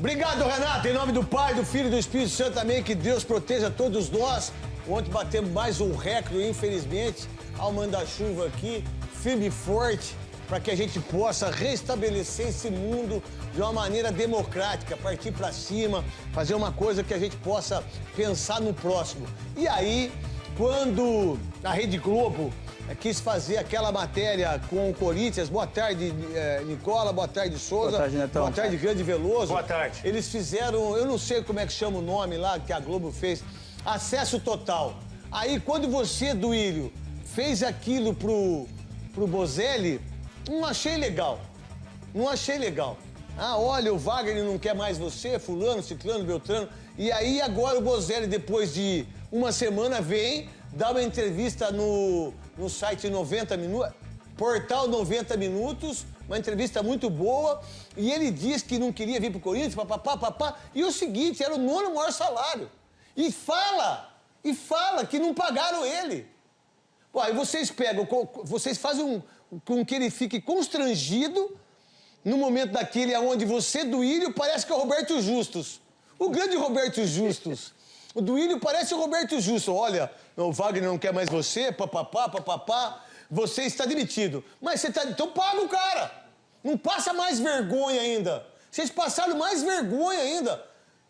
Obrigado, Renato. Em nome do Pai, do Filho e do Espírito Santo também, que Deus proteja todos nós. Ontem batemos mais um recorde, infelizmente, ao manda-chuva aqui, firme e forte, para que a gente possa restabelecer esse mundo de uma maneira democrática, partir para cima, fazer uma coisa que a gente possa pensar no próximo. E aí, quando a Rede Globo quis fazer aquela matéria com o Corinthians, boa tarde, Nicola, boa tarde, Souza, boa tarde, Netão. Boa tarde, Grande Veloso. Boa tarde. Eles fizeram, eu não sei como é que chama o nome lá, que a Globo fez, acesso total. Aí, quando você, Duílio, fez aquilo pro Bozelli, não achei legal. Não achei legal. Ah, olha, o Wagner não quer mais você, fulano, ciclano, beltrano. E aí, agora o Bozelli, depois de uma semana, vem dar uma entrevista no site 90 Minutos, portal 90 Minutos, uma entrevista muito boa, e ele diz que não queria vir pro Corinthians, papapá, e o seguinte, era o 9º maior salário. E fala que não pagaram ele. Pô, aí vocês pegam, vocês fazem com que ele fique constrangido no momento daquele onde você, Duílio, parece que é o Roberto Justus. O grande Roberto Justus. O Duílio parece o Roberto Justus. Olha, o Wagner não quer mais você, papapá, você está demitido. Mas você está... Então paga o cara. Não passa mais vergonha ainda. Vocês passaram mais vergonha ainda,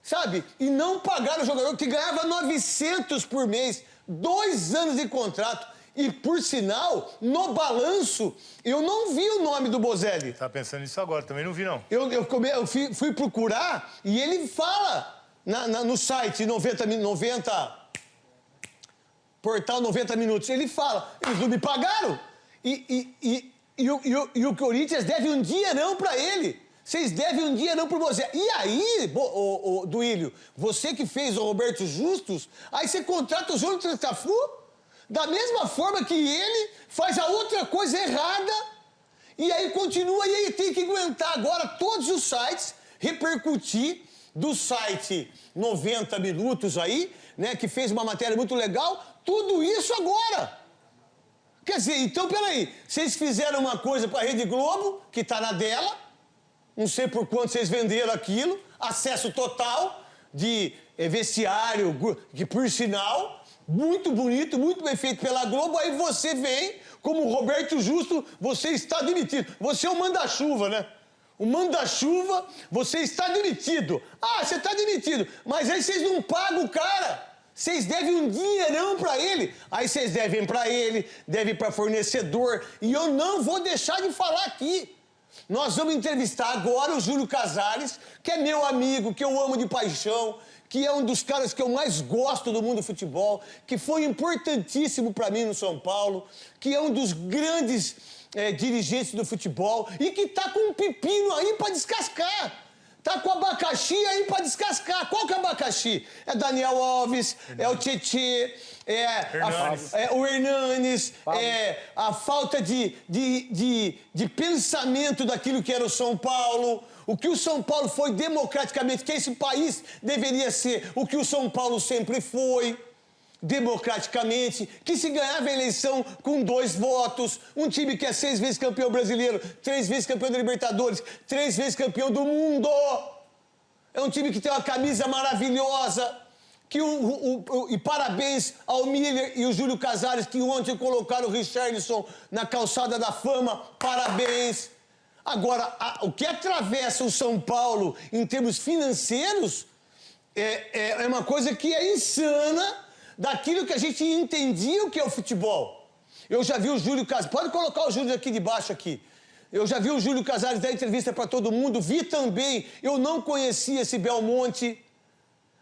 sabe? E não pagaram o jogador que ganhava 900 por mês, 2 anos de contrato. E, por sinal, no balanço, eu não vi o nome do Bozelli. Tá pensando nisso agora, também não vi, não. Eu fui procurar e ele fala no site 90, portal 90 Minutos, ele fala, eles não me pagaram. E o Corinthians deve um dinheirão pra ele. Vocês devem um dinheirão pro Bozelli. E aí, Duílio, você que fez o Roberto Justus, aí você contrata o Jonathan Tafu, da mesma forma que ele faz a outra coisa errada, e aí continua, e aí tem que aguentar agora todos os sites, repercutir do site 90 Minutos aí, né, que fez uma matéria muito legal, tudo isso agora. Quer dizer, então, peraí, vocês fizeram uma coisa pra Rede Globo, que tá na dela, não sei por quanto vocês venderam aquilo, acesso total de vestiário, que por sinal... Muito bonito, muito bem feito pela Globo, aí você vem, como o Roberto Justo, você está demitido. Você é o manda-chuva, né? O manda-chuva, você está demitido. Ah, você está demitido, mas aí vocês não pagam o cara. Vocês devem um dinheirão pra ele. Aí vocês devem pra ele, devem pra fornecedor, e eu não vou deixar de falar aqui. Nós vamos entrevistar agora o Júlio Casares, que é meu amigo, que eu amo de paixão, que é um dos caras que eu mais gosto do mundo do futebol, que foi importantíssimo para mim no São Paulo, que é um dos grandes dirigentes do futebol e que tá com um pepino aí para descascar. Tá com abacaxi aí para descascar. Qual que é o abacaxi? É Daniel Alves, é o Tietê, o Hernanes, a falta de pensamento daquilo que era o São Paulo. O que o São Paulo foi democraticamente, que esse país deveria ser o que o São Paulo sempre foi, democraticamente, que se ganhava a eleição com 2 votos, um time que é 6 vezes campeão brasileiro, 3 vezes campeão da Libertadores, 3 vezes campeão do mundo. É um time que tem uma camisa maravilhosa, e parabéns ao Miller e o Júlio Casares, que ontem colocaram o Richarlison na calçada da fama, parabéns. Agora, o que atravessa o São Paulo em termos financeiros é uma coisa que é insana daquilo que a gente entendia o que é o futebol. Eu já vi o Júlio Casares, pode colocar o Júlio aqui de baixo aqui. Eu já vi o Júlio Casares dar entrevista para todo mundo, vi também, eu não conhecia esse Belmonte.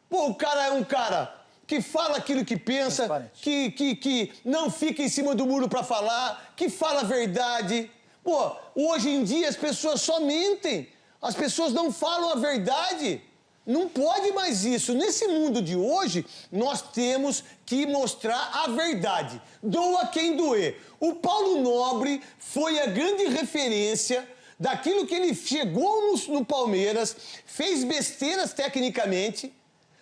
Pô, o cara é um cara que fala aquilo que pensa, que não fica em cima do muro para falar, que fala a verdade. Pô, hoje em dia as pessoas só mentem, as pessoas não falam a verdade. Não pode mais isso. Nesse mundo de hoje, nós temos que mostrar a verdade. Doa quem doer. O Paulo Nobre foi a grande referência daquilo que ele chegou no Palmeiras, fez besteiras tecnicamente,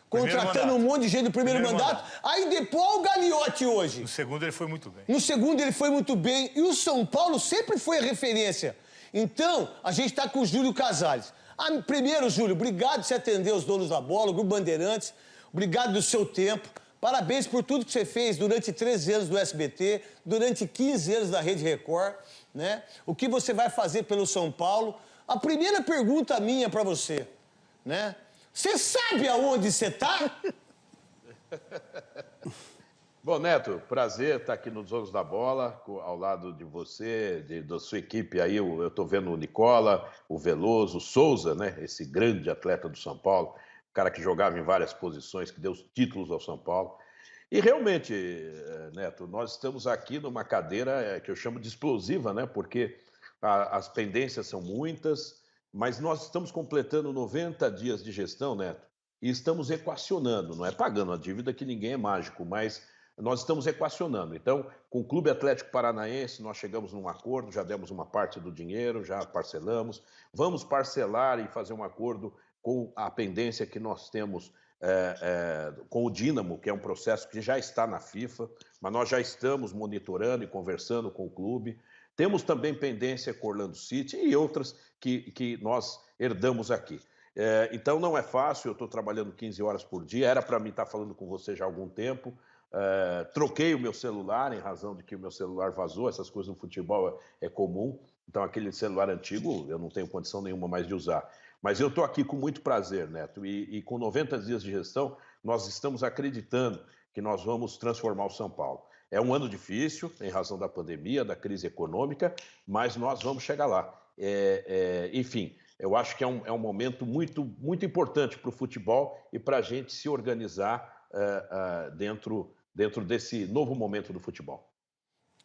contratando um monte de gente no primeiro mandato. Aí depois o Gagliotti hoje. No segundo ele foi muito bem. No segundo ele foi muito bem. E o São Paulo sempre foi a referência. Então, a gente está com o Júlio Casares. Primeiro, Júlio, obrigado por você atender os donos da bola, o Grupo Bandeirantes. Obrigado do seu tempo. Parabéns por tudo que você fez durante 13 anos do SBT, durante 15 anos da Rede Record, né? O que você vai fazer pelo São Paulo? A primeira pergunta minha para você, né? Você sabe aonde você tá? Bom, Neto, prazer estar aqui nos Donos da Bola, ao lado de você, da sua equipe aí. Eu estou vendo o Nicola, o Veloso, o Souza, né? Esse grande atleta do São Paulo, cara que jogava em várias posições, que deu os títulos ao São Paulo. E realmente, Neto, nós estamos aqui numa cadeira que eu chamo de explosiva, né? Porque as pendências são muitas, mas nós estamos completando 90 dias de gestão, Neto, e estamos equacionando, não é pagando a dívida, que ninguém é mágico, mas nós estamos equacionando. Então, com o Clube Atlético Paranaense, nós chegamos num acordo, já demos uma parte do dinheiro, já parcelamos. Vamos parcelar e fazer um acordo com a pendência que nós temos com o Dínamo, que é um processo que já está na FIFA, mas nós já estamos monitorando e conversando com o clube. Temos também pendência com Orlando City e outras que nós herdamos aqui. Então, não é fácil, eu estou trabalhando 15 horas por dia, era para mim estar falando com você já há algum tempo. Troquei o meu celular em razão de que o meu celular vazou, essas coisas no futebol é comum, então aquele celular antigo eu não tenho condição nenhuma mais de usar. Mas eu estou aqui com muito prazer, Neto, e com 90 dias de gestão, nós estamos acreditando que nós vamos transformar o São Paulo. É um ano difícil, em razão da pandemia, da crise econômica, mas nós vamos chegar lá. Enfim, eu acho que é um momento muito importante para o futebol e para a gente se organizar dentro desse novo momento do futebol.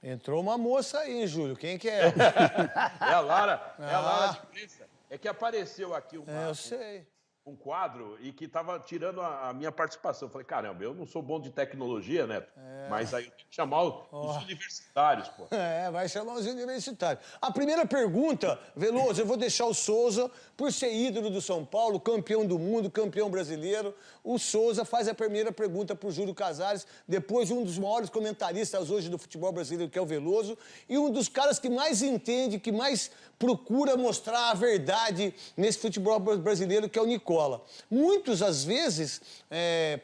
Entrou uma moça aí, Júlio. Quem que é? É a Lara, é a Lara de Prensa. É que apareceu aqui Eu sei. um quadro e que estava tirando a minha participação. Eu falei, caramba, eu não sou bom de tecnologia, Neto, mas aí eu tenho que chamar os universitários, pô. Vai chamar os universitários. A primeira pergunta, Veloso, eu vou deixar o Souza, por ser ídolo do São Paulo, campeão do mundo, campeão brasileiro. O Souza faz a primeira pergunta para o Júlio Casares, depois um dos maiores comentaristas hoje do futebol brasileiro, que é o Veloso, e um dos caras que mais entende, que mais procura mostrar a verdade nesse futebol brasileiro, que é o Nicola. Muitas, às vezes,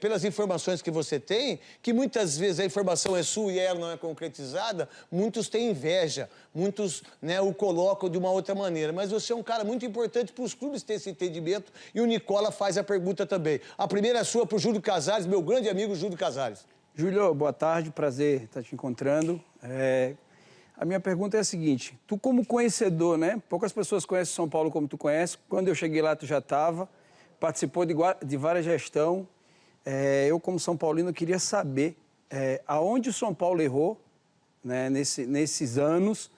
pelas informações que você tem, que muitas vezes a informação é sua e ela não é concretizada, muitos têm inveja, muitos, né, o colocam de uma outra maneira. Mas você é um cara muito importante para os clubes ter esse entendimento, e o Nicola faz a pergunta também. A primeira é sua para o Júlio Casares, meu grande amigo Júlio Casares. Júlio, boa tarde, prazer estar te encontrando. A minha pergunta é a seguinte, tu como conhecedor, né? Poucas pessoas conhecem São Paulo como tu conhece. Quando eu cheguei lá, tu já estava, participou de várias gestões. Eu, como São Paulino, queria saber aonde o São Paulo errou, né, nesses anos,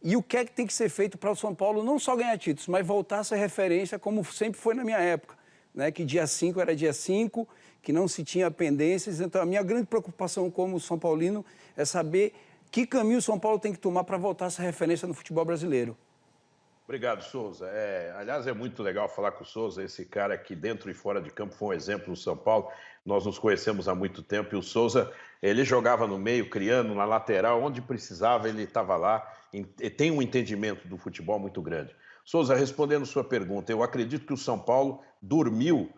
e o que é que tem que ser feito para o São Paulo não só ganhar títulos, mas voltar a ser referência, como sempre foi na minha época, né? Que dia 5 era dia 5, que não se tinha pendências. Então, a minha grande preocupação como São Paulino é saber que caminho o São Paulo tem que tomar para voltar a ser referência no futebol brasileiro. Obrigado, Souza. Aliás, é muito legal falar com o Souza, esse cara que dentro e fora de campo foi um exemplo no São Paulo. Nós nos conhecemos há muito tempo e o Souza, ele jogava no meio, criando, na lateral, onde precisava, ele estava lá. E tem um entendimento do futebol muito grande. Souza, respondendo sua pergunta, eu acredito que o São Paulo dormiu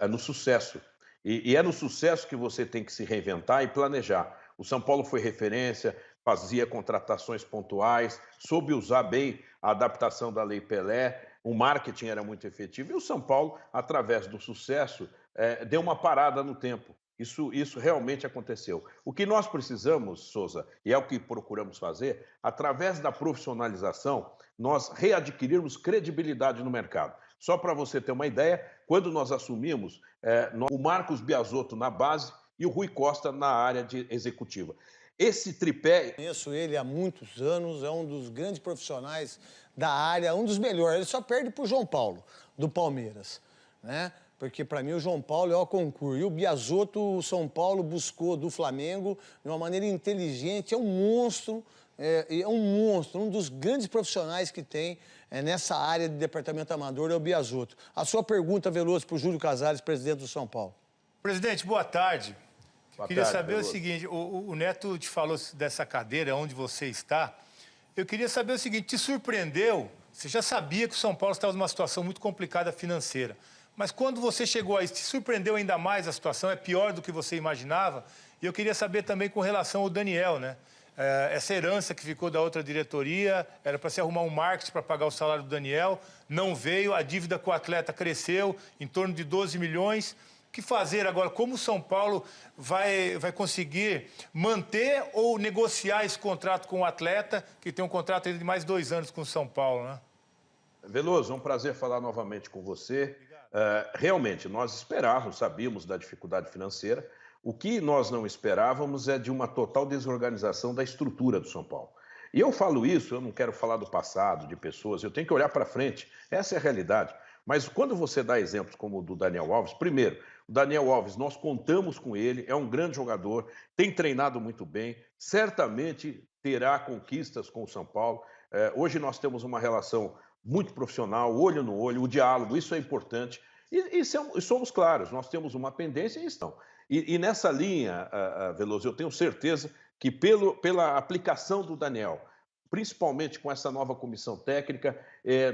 no sucesso. E é no sucesso que você tem que se reinventar e planejar. O São Paulo foi referência, fazia contratações pontuais, soube usar bem a adaptação da Lei Pelé, o marketing era muito efetivo. E o São Paulo, através do sucesso, deu uma parada no tempo. Isso realmente aconteceu. O que nós precisamos, Souza, e é o que procuramos fazer, através da profissionalização, nós readquirirmos credibilidade no mercado. Só para você ter uma ideia, quando nós assumimos o Marcos Biasotto na base e o Rui Costa na área executiva. Esse tripé... Conheço ele há muitos anos, é um dos grandes profissionais da área, um dos melhores. Ele só perde para o João Paulo, do Palmeiras, né? Porque, para mim, o João Paulo é o concurso. E o Biasotto, o São Paulo buscou do Flamengo de uma maneira inteligente. É um monstro, um dos grandes profissionais que tem nessa área de departamento amador, é o Biasotto. A sua pergunta, Veloso, para o Júlio Casares, presidente do São Paulo. Presidente, boa tarde. Queria saber Veloso. o seguinte, o Neto te falou dessa cadeira, onde você está. Eu queria saber o seguinte, te surpreendeu você já sabia que o São Paulo estava numa situação muito complicada financeira. Mas quando você chegou aí, te surpreendeu ainda mais a situação? É pior do que você imaginava? E eu queria saber também com relação ao Daniel, né? Essa herança que ficou da outra diretoria, era para se arrumar um marketing para pagar o salário do Daniel, não veio, a dívida com o atleta cresceu em torno de 12 milhões. O que fazer agora? Como o São Paulo vai conseguir manter ou negociar esse contrato com o atleta, que tem um contrato ainda de mais 2 anos com o São Paulo, né? Veloso, é um prazer falar novamente com você. Realmente, nós esperávamos, sabíamos da dificuldade financeira. O que nós não esperávamos é de uma total desorganização da estrutura do São Paulo. E eu falo isso, eu não quero falar do passado, de pessoas, eu tenho que olhar para frente. Essa é a realidade. Mas quando você dá exemplos como o do Daniel Alves, primeiro, o Daniel Alves, nós contamos com ele, é um grande jogador, tem treinado muito bem, certamente terá conquistas com o São Paulo. Hoje nós temos uma relação muito profissional, olho no olho, o diálogo, isso é importante. E somos claros, nós temos uma pendência e estão. E nessa linha, Veloso, eu tenho certeza que pela aplicação do Daniel, principalmente com essa nova comissão técnica,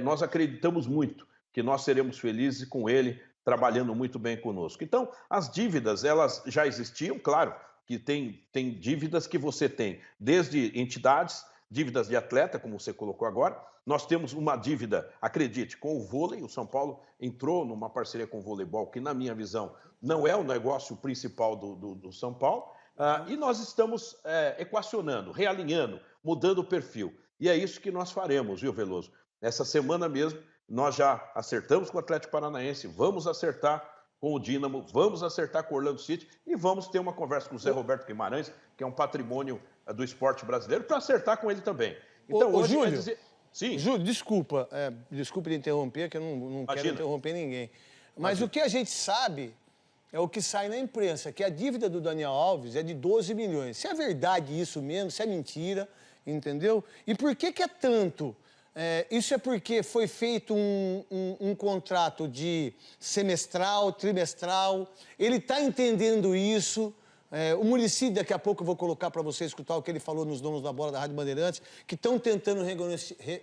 nós acreditamos muito que nós seremos felizes com ele trabalhando muito bem conosco. Então, as dívidas, elas já existiam, claro que tem dívidas que você tem, desde entidades, dívidas de atleta, como você colocou agora. Nós temos uma dívida, acredite, com o vôlei. O São Paulo entrou numa parceria com o voleibol, que, na minha visão, não é o negócio principal do São Paulo. E nós estamos equacionando, realinhando, mudando o perfil. E é isso que nós faremos, viu, Veloso? Essa semana mesmo, nós já acertamos com o Atlético Paranaense, vamos acertar com o Dínamo, vamos acertar com o Orlando City e vamos ter uma conversa com o Zé Roberto Guimarães, que é um patrimônio do esporte brasileiro, para acertar com ele também. Então, hoje, Júlio, quer dizer... Sim. Júlio, desculpe lhe interromper, que eu não quero interromper ninguém. Mas o que a gente sabe é o que sai na imprensa, que a dívida do Daniel Alves é de 12 milhões. Se é verdade isso mesmo, se é mentira, entendeu? E por que é tanto? Isso é porque foi feito um contrato de semestral, trimestral. Ele está entendendo isso. O Muricy, daqui a pouco eu vou colocar para você escutar o que ele falou nos donos da bola da Rádio Bandeirantes, que estão tentando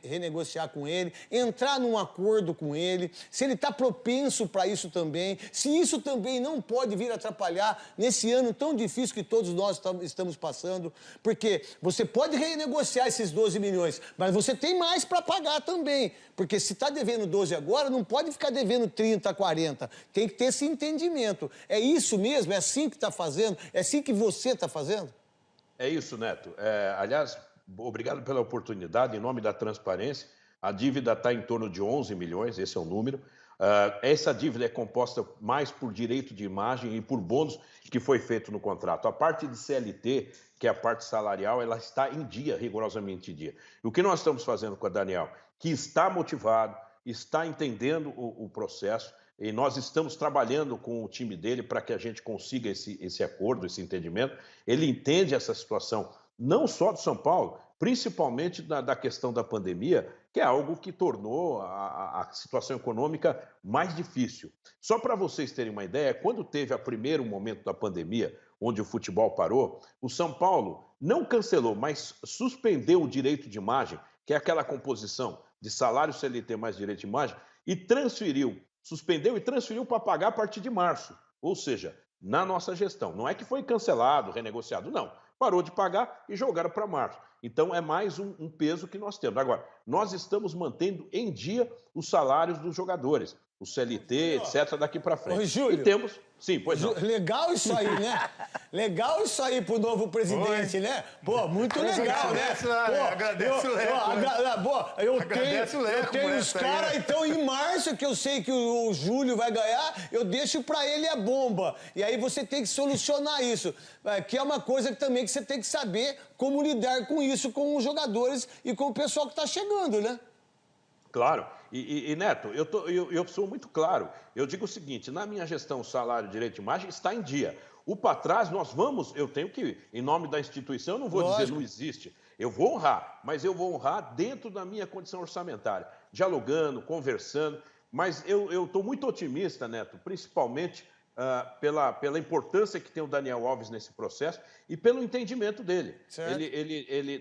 renegociar com ele, entrar num acordo com ele, se ele está propenso para isso também, se isso também não pode vir atrapalhar nesse ano tão difícil que todos nós estamos passando, porque você pode renegociar esses 12 milhões, mas você tem mais para pagar também, porque se está devendo 12 agora, não pode ficar devendo 30, 40, tem que ter esse entendimento. É isso mesmo? É assim que está fazendo? É assim que você está fazendo? É isso, Neto. Aliás, obrigado pela oportunidade. Em nome da transparência, a dívida está em torno de 11 milhões, esse é o número. Essa dívida é composta mais por direito de imagem e por bônus que foi feito no contrato. A parte de CLT, que é a parte salarial, ela está em dia, rigorosamente em dia. E o que nós estamos fazendo com a Daniel, que está motivado, está entendendo o processo, e nós estamos trabalhando com o time dele para que a gente consiga esse acordo, esse entendimento. Ele entende essa situação, não só do São Paulo, principalmente da questão da pandemia, que é algo que tornou a situação econômica mais difícil. Só para vocês terem uma ideia, quando teve o primeiro momento da pandemia, onde o futebol parou, o São Paulo não cancelou, mas suspendeu o direito de imagem, que é aquela composição de salário CLT mais direito de imagem, e suspendeu e transferiu para pagar a partir de março. Ou seja, na nossa gestão. Não é que foi cancelado, renegociado, não. Parou de pagar e jogaram para março. Então, é mais um peso que nós temos. Agora, nós estamos mantendo em dia os salários dos jogadores, o CLT, etc., daqui para frente. Oi, Júlio. E temos... Sim, pois não. Legal isso aí, né? Legal isso aí pro novo presidente, né? Pô, muito legal, né? Agradece o Leco. Eu tenho os caras, então, em março, que eu sei que o Júlio vai ganhar, eu deixo pra ele a bomba. E aí você tem que solucionar isso. Que é uma coisa que também que você tem que saber como lidar com isso, com os jogadores e com o pessoal que tá chegando, né? Claro. E Neto, eu sou muito claro. Eu digo o seguinte, na minha gestão, o salário, direito de imagem está em dia. O para trás, eu tenho que, em nome da instituição, eu não vou dizer não existe. Eu vou honrar, mas eu vou honrar dentro da minha condição orçamentária, dialogando, conversando. Mas eu estou muito otimista, Neto, principalmente pela importância que tem o Daniel Alves nesse processo e pelo entendimento dele.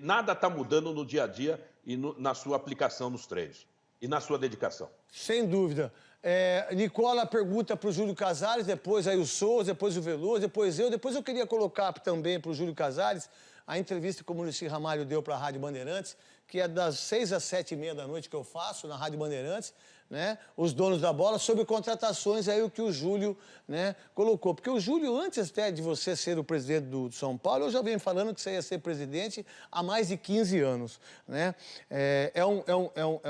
Nada está mudando no dia a dia e na sua aplicação nos treinos. e na sua dedicação. Sem dúvida. Nicola pergunta para o Júlio Casares, depois aí o Souza, depois o Veloso, depois eu. Depois eu queria colocar também para o Júlio Casares a entrevista que o Muricy Ramalho deu para a Rádio Bandeirantes, que é das 6 às 7h30 da noite que eu faço na Rádio Bandeirantes, né? Os donos da bola, sobre contratações, aí o que o Júlio, né, colocou. Porque o Júlio, antes até de você ser o presidente do São Paulo, eu já venho falando que você ia ser presidente há mais de 15 anos, né? É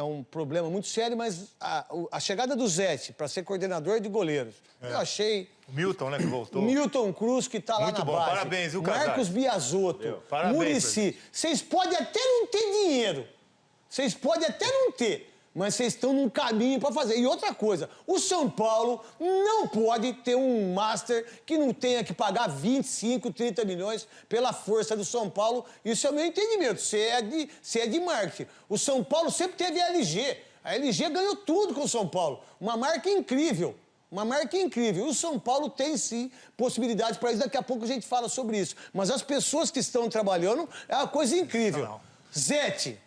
um problema muito sério, mas a chegada do Zete para ser coordenador de goleiros, eu achei... O Milton, né, que voltou. O Milton Cruz, que está lá Muito na bom, base. parabéns, viu, Casares? Marcos Biasotto, Parabéns, Muricy. Vocês podem até não ter dinheiro, vocês podem até não ter, mas vocês estão num caminho para fazer. E outra coisa, o São Paulo não pode ter um master que não tenha que pagar 25, 30 milhões pela força do São Paulo. Isso é o meu entendimento. Você é de marketing. O São Paulo sempre teve a LG. A LG ganhou tudo com o São Paulo. Uma marca incrível. Uma marca incrível. O São Paulo tem, sim, possibilidade para isso. Daqui a pouco a gente fala sobre isso. Mas as pessoas que estão trabalhando é uma coisa incrível. Não. Zete.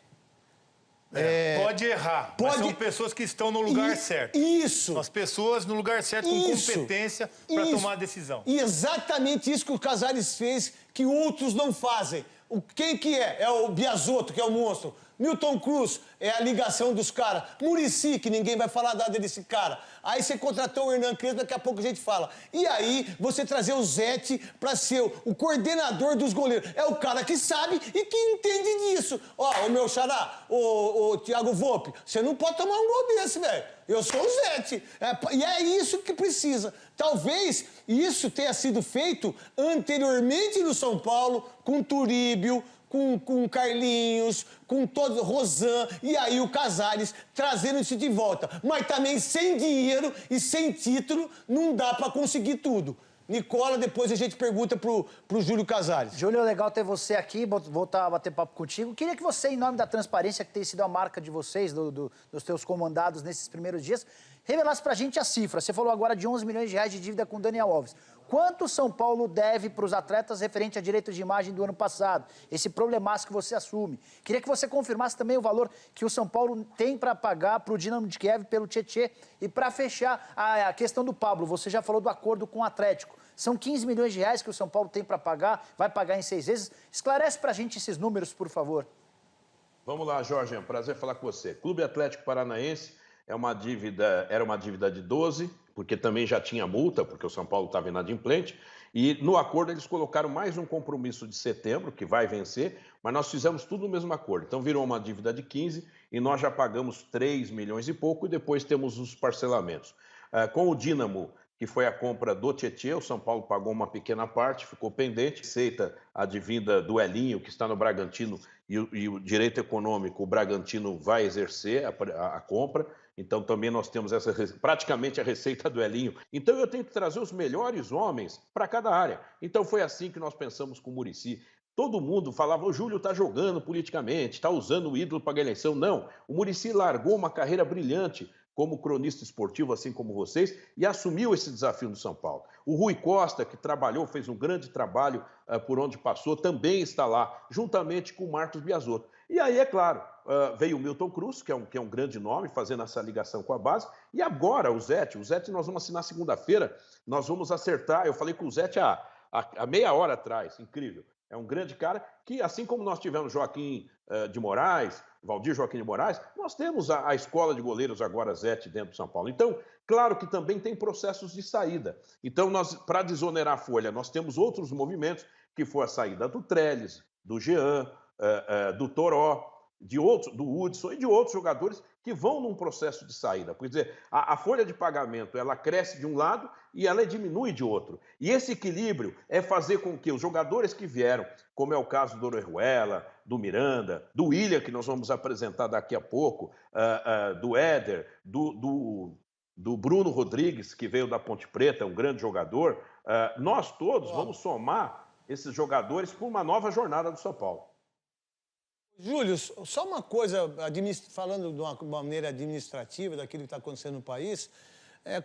Pode errar, mas são pessoas que estão no lugar certo. Isso. São as pessoas no lugar certo, com competência para tomar a decisão. E exatamente isso que o Casares fez, que outros não fazem. Quem que é? É o Biasotto, que é o monstro. Milton Cruz é a ligação dos caras. Muricy, que ninguém vai falar nada desse cara. Aí você contratou o Hernan Crespo, daqui a pouco a gente fala. E aí você trazer o Zete para ser o coordenador dos goleiros. É o cara que sabe e que entende disso. Ó, o meu xará, o Thiago Volpe, você não pode tomar um gol desse, velho. Eu sou o Zete. E é isso que precisa. Talvez isso tenha sido feito anteriormente no São Paulo, com Turíbio, com Carlinhos, com todo Rosan, e aí o Casares trazendo isso de volta. Mas também sem dinheiro e sem título não dá para conseguir tudo. Nicola, depois a gente pergunta pro Júlio Casares. Júlio, é legal ter você aqui, voltar a bater papo contigo. Queria que você, em nome da transparência, que tem sido a marca de vocês, dos teus comandados nesses primeiros dias, revelasse pra gente a cifra. Você falou agora de 11 milhões de reais de dívida com o Daniel Alves. Quanto São Paulo deve para os atletas referente a direitos de imagem do ano passado? Esse problemaço que você assume. Queria que você confirmasse também o valor que o São Paulo tem para pagar para o Dinamo de Kiev pelo Tietê. E para fechar a questão do Pablo, você já falou do acordo com o Atlético. São 15 milhões de reais que o São Paulo tem para pagar, vai pagar em 6 vezes. Esclarece para a gente esses números, por favor. Vamos lá, Jorge, é um prazer falar com você. Clube Atlético Paranaense era uma dívida de 12, porque também já tinha multa, porque o São Paulo estava inadimplente, e no acordo eles colocaram mais um compromisso de setembro, que vai vencer, mas nós fizemos tudo no mesmo acordo. Então virou uma dívida de 15 e nós já pagamos 3 milhões e pouco e depois temos os parcelamentos. Com o Dínamo, que foi a compra do Tietê, o São Paulo pagou uma pequena parte, ficou pendente, aceita a dívida do Elinho, que está no Bragantino, e o direito econômico, o Bragantino vai exercer a compra. Então também nós temos praticamente a receita do Elinho. Então eu tenho que trazer os melhores homens para cada área. Então foi assim que nós pensamos com o Muricy. Todo mundo falava, o Júlio está jogando politicamente, está usando o ídolo para ganhar eleição. Não, o Muricy largou uma carreira brilhante como cronista esportivo, assim como vocês, e assumiu esse desafio do São Paulo. O Rui Costa, que trabalhou, fez um grande trabalho por onde passou, também está lá, juntamente com o Marcos Biasotto. E aí, é claro, veio o Milton Cruz, que é um grande nome, fazendo essa ligação com a base, e agora o Zete nós vamos assinar segunda-feira, nós vamos acertar, eu falei com o Zete há meia hora atrás, incrível. É um grande cara que, assim como nós tivemos Joaquim de Moraes, Valdir Joaquim de Moraes, nós temos a escola de goleiros agora, Zete, dentro do São Paulo. Então, claro que também tem processos de saída. Então, para desonerar a folha, nós temos outros movimentos, que foi a saída do Trellis, do Jean, do Toró, do Hudson e de outros jogadores que vão num processo de saída. Quer dizer, a folha de pagamento, ela cresce de um lado e ela diminui de outro. E esse equilíbrio é fazer com que os jogadores que vieram, como é o caso do Orejuela, do Miranda, do William, que nós vamos apresentar daqui a pouco, do Éder, do Bruno Rodrigues, que veio da Ponte Preta, um grande jogador, nós todos vamos somar esses jogadores para uma nova jornada do São Paulo. Júlio, só uma coisa, falando de uma maneira administrativa daquilo que está acontecendo no país,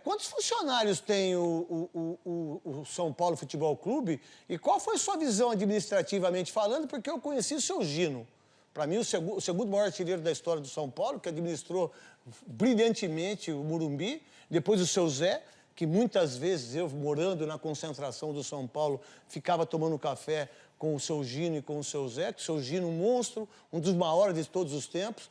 quantos funcionários tem o São Paulo Futebol Clube e qual foi sua visão administrativamente falando? Porque eu conheci o seu Gino. Para mim, o segundo maior artilheiro da história do São Paulo, que administrou brilhantemente o Morumbi. Depois o seu Zé, que muitas vezes eu, morando na concentração do São Paulo, ficava tomando café com o seu Gino e com o seu Zé, que o seu Gino, um monstro, um dos maiores de todos os tempos.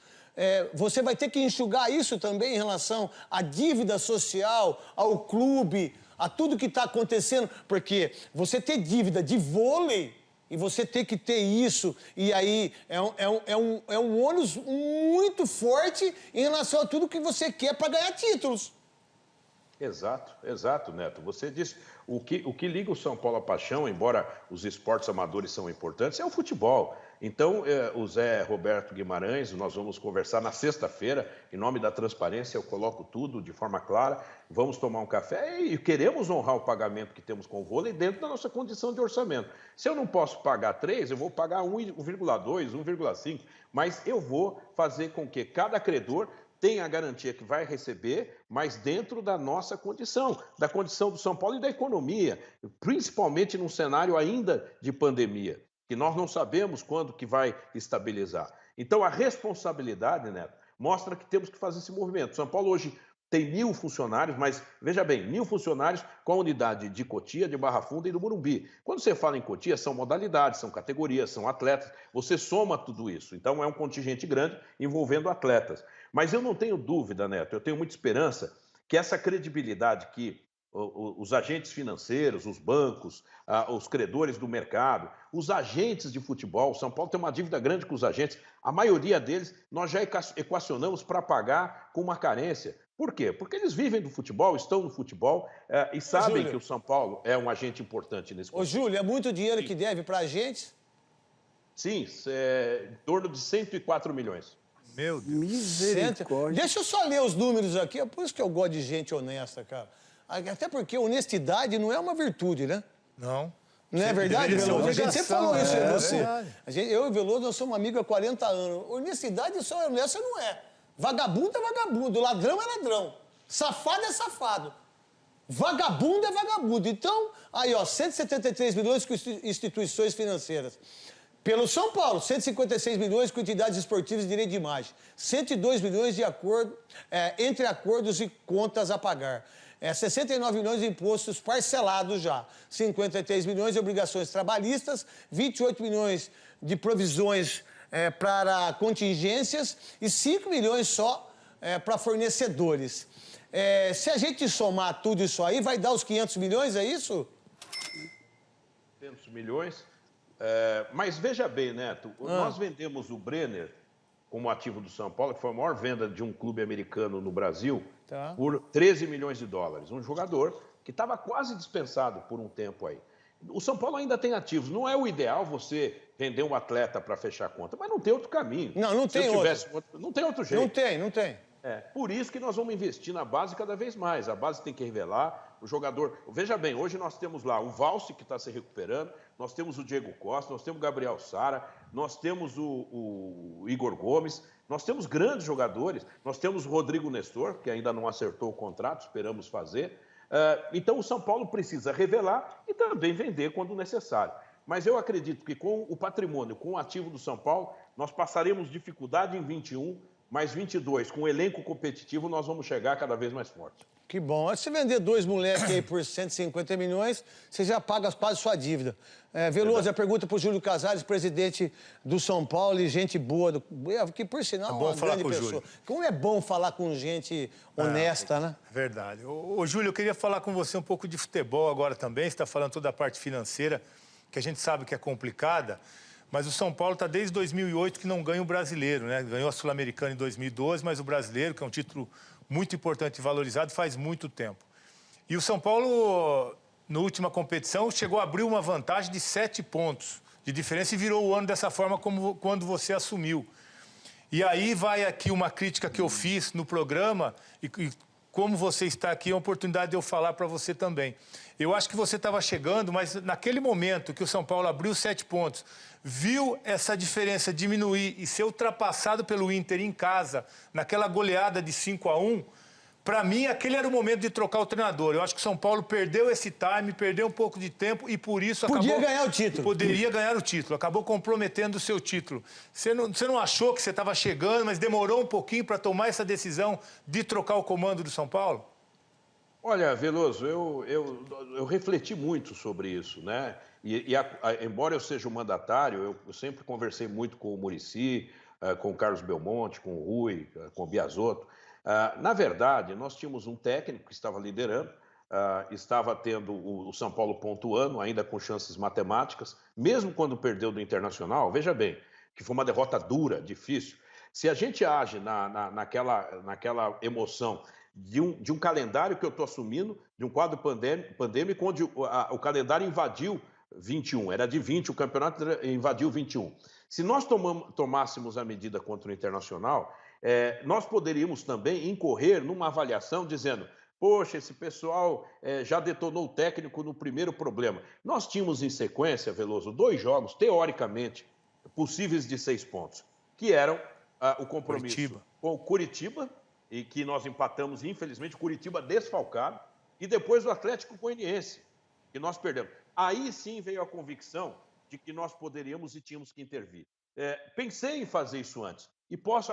Você vai ter que enxugar isso também em relação à dívida social, ao clube, a tudo que está acontecendo, porque você ter dívida de vôlei e você ter que ter isso, e aí é um ônus muito forte em relação a tudo que você quer para ganhar títulos. Exato, Neto. Você disse, o que liga o São Paulo à paixão, embora os esportes amadores são importantes, é o futebol. Então, o Zé Roberto Guimarães, nós vamos conversar na sexta-feira, em nome da transparência, eu coloco tudo de forma clara, vamos tomar um café e queremos honrar o pagamento que temos com o vôlei dentro da nossa condição de orçamento. Se eu não posso pagar 3, eu vou pagar 1,2, 1,5, mas eu vou fazer com que cada credor tem a garantia que vai receber, mas dentro da nossa condição, da condição do São Paulo e da economia, principalmente num cenário ainda de pandemia, que nós não sabemos quando que vai estabilizar. Então, a responsabilidade, Neto, mostra que temos que fazer esse movimento. São Paulo hoje tem 1.000 funcionários, mas, veja bem, 1.000 funcionários com a unidade de Cotia, de Barra Funda e do Morumbi. Quando você fala em Cotia, são modalidades, são categorias, são atletas, você soma tudo isso. Então, é um contingente grande envolvendo atletas. Mas eu não tenho dúvida, Neto, eu tenho muita esperança que essa credibilidade que os agentes financeiros, os bancos, os credores do mercado, os agentes de futebol, o São Paulo tem uma dívida grande com os agentes, a maioria deles nós já equacionamos para pagar com uma carência. Por quê? Porque eles vivem do futebol, estão no futebol e sabem que o São Paulo é um agente importante nesse contexto. Ô, Júlio, é muito dinheiro que deve para agentes? Sim, em torno de 104 milhões. Meu Deus. Misericórdia. Deixa eu só ler os números aqui, é por isso que eu gosto de gente honesta, cara. Até porque honestidade não é uma virtude, né? Não. Não é verdade, Veloso? A gente sempre falou isso em você. verdade. Eu e o Veloso, nós somos amigos há 40 anos. Honestidade só honesta não é. Vagabundo é vagabundo, ladrão é ladrão. Safado é safado. Vagabundo é vagabundo. Então, aí, ó, 173 milhões com instituições financeiras. Pelo São Paulo, 156 milhões com entidades esportivas de direito de imagem. 102 milhões de acordo, entre acordos e contas a pagar. 69 milhões de impostos parcelados já. 53 milhões de obrigações trabalhistas. 28 milhões de provisões para contingências. E 5 milhões só para fornecedores. Se a gente somar tudo isso aí, vai dar os 500 milhões, é isso? 500 milhões. Mas veja bem, Neto, nós vendemos o Brenner como ativo do São Paulo, que foi a maior venda de um clube americano no Brasil, por 13 milhões de dólares. Um jogador que estava quase dispensado por um tempo aí. O São Paulo ainda tem ativos. Não é o ideal você vender um atleta para fechar a conta, mas não tem outro caminho. Não tem outro. Não tem outro jeito. Não tem. Por isso que nós vamos investir na base cada vez mais. A base tem que revelar o jogador. Veja bem, hoje nós temos lá o Valse, que está se recuperando, nós temos o Diego Costa, nós temos o Gabriel Sara, nós temos o Igor Gomes, nós temos grandes jogadores, nós temos o Rodrigo Nestor, que ainda não acertou o contrato, esperamos fazer. Então o São Paulo precisa revelar e também vender quando necessário. Mas eu acredito que com o patrimônio, com o ativo do São Paulo, nós passaremos dificuldade em 21, mas 22, com o elenco competitivo, nós vamos chegar cada vez mais forte. Que bom. Se vender 2 moleques aí por 150 milhões, você já paga quase sua dívida. Veloso, a pergunta para o Júlio Casares, presidente do São Paulo e gente boa, que por sinal é uma grande pessoa. Júlio. Como é bom falar com gente honesta, né? Verdade. Ô, Júlio, eu queria falar com você um pouco de futebol agora também. Você está falando toda a parte financeira, que a gente sabe que é complicada. Mas o São Paulo está desde 2008 que não ganha o brasileiro, né? Ganhou a Sul-Americana em 2012, mas o brasileiro, que é um título muito importante e valorizado, faz muito tempo. E o São Paulo, na última competição, chegou a abrir uma vantagem de 7 pontos de diferença e virou o ano dessa forma como quando você assumiu. E aí vai aqui uma crítica que eu fiz no programa e como você está aqui, é uma oportunidade de eu falar para você também. Eu acho que você estava chegando, mas naquele momento que o São Paulo abriu 7 pontos, viu essa diferença diminuir e ser ultrapassado pelo Inter em casa, naquela goleada de 5-1, para mim, aquele era o momento de trocar o treinador. Eu acho que o São Paulo perdeu esse time, perdeu um pouco de tempo e por isso Podia ganhar o título. Poderia ganhar o título. Acabou comprometendo o seu título. Você não achou que você estava chegando, mas demorou um pouquinho para tomar essa decisão de trocar o comando do São Paulo? Olha, Veloso, eu refleti muito sobre isso, né? Embora eu seja o mandatário, eu sempre conversei muito com o Muricy, com o Carlos Belmonte, com o Rui, com o Biasotto. Na verdade, nós tínhamos um técnico que estava liderando, estava tendo o São Paulo pontuando, ainda com chances matemáticas, mesmo quando perdeu do Internacional. Veja bem, que foi uma derrota dura, difícil. Se a gente age naquela emoção de um calendário que eu estou assumindo, de um quadro pandêmico, onde o calendário invadiu 21, era de 20, o campeonato invadiu 21. Se nós tomássemos a medida contra o Internacional, nós poderíamos também incorrer numa avaliação dizendo: poxa, esse pessoal já detonou o técnico no primeiro problema. Nós tínhamos em sequência, Veloso, 2 jogos, teoricamente, possíveis de 6 pontos, que eram o compromisso com o Curitiba, e que nós empatamos, infelizmente, o Curitiba desfalcado, e depois o Atlético Goianiense, que nós perdemos. Aí sim veio a convicção de que nós poderíamos e tínhamos que intervir. Pensei em fazer isso antes, e posso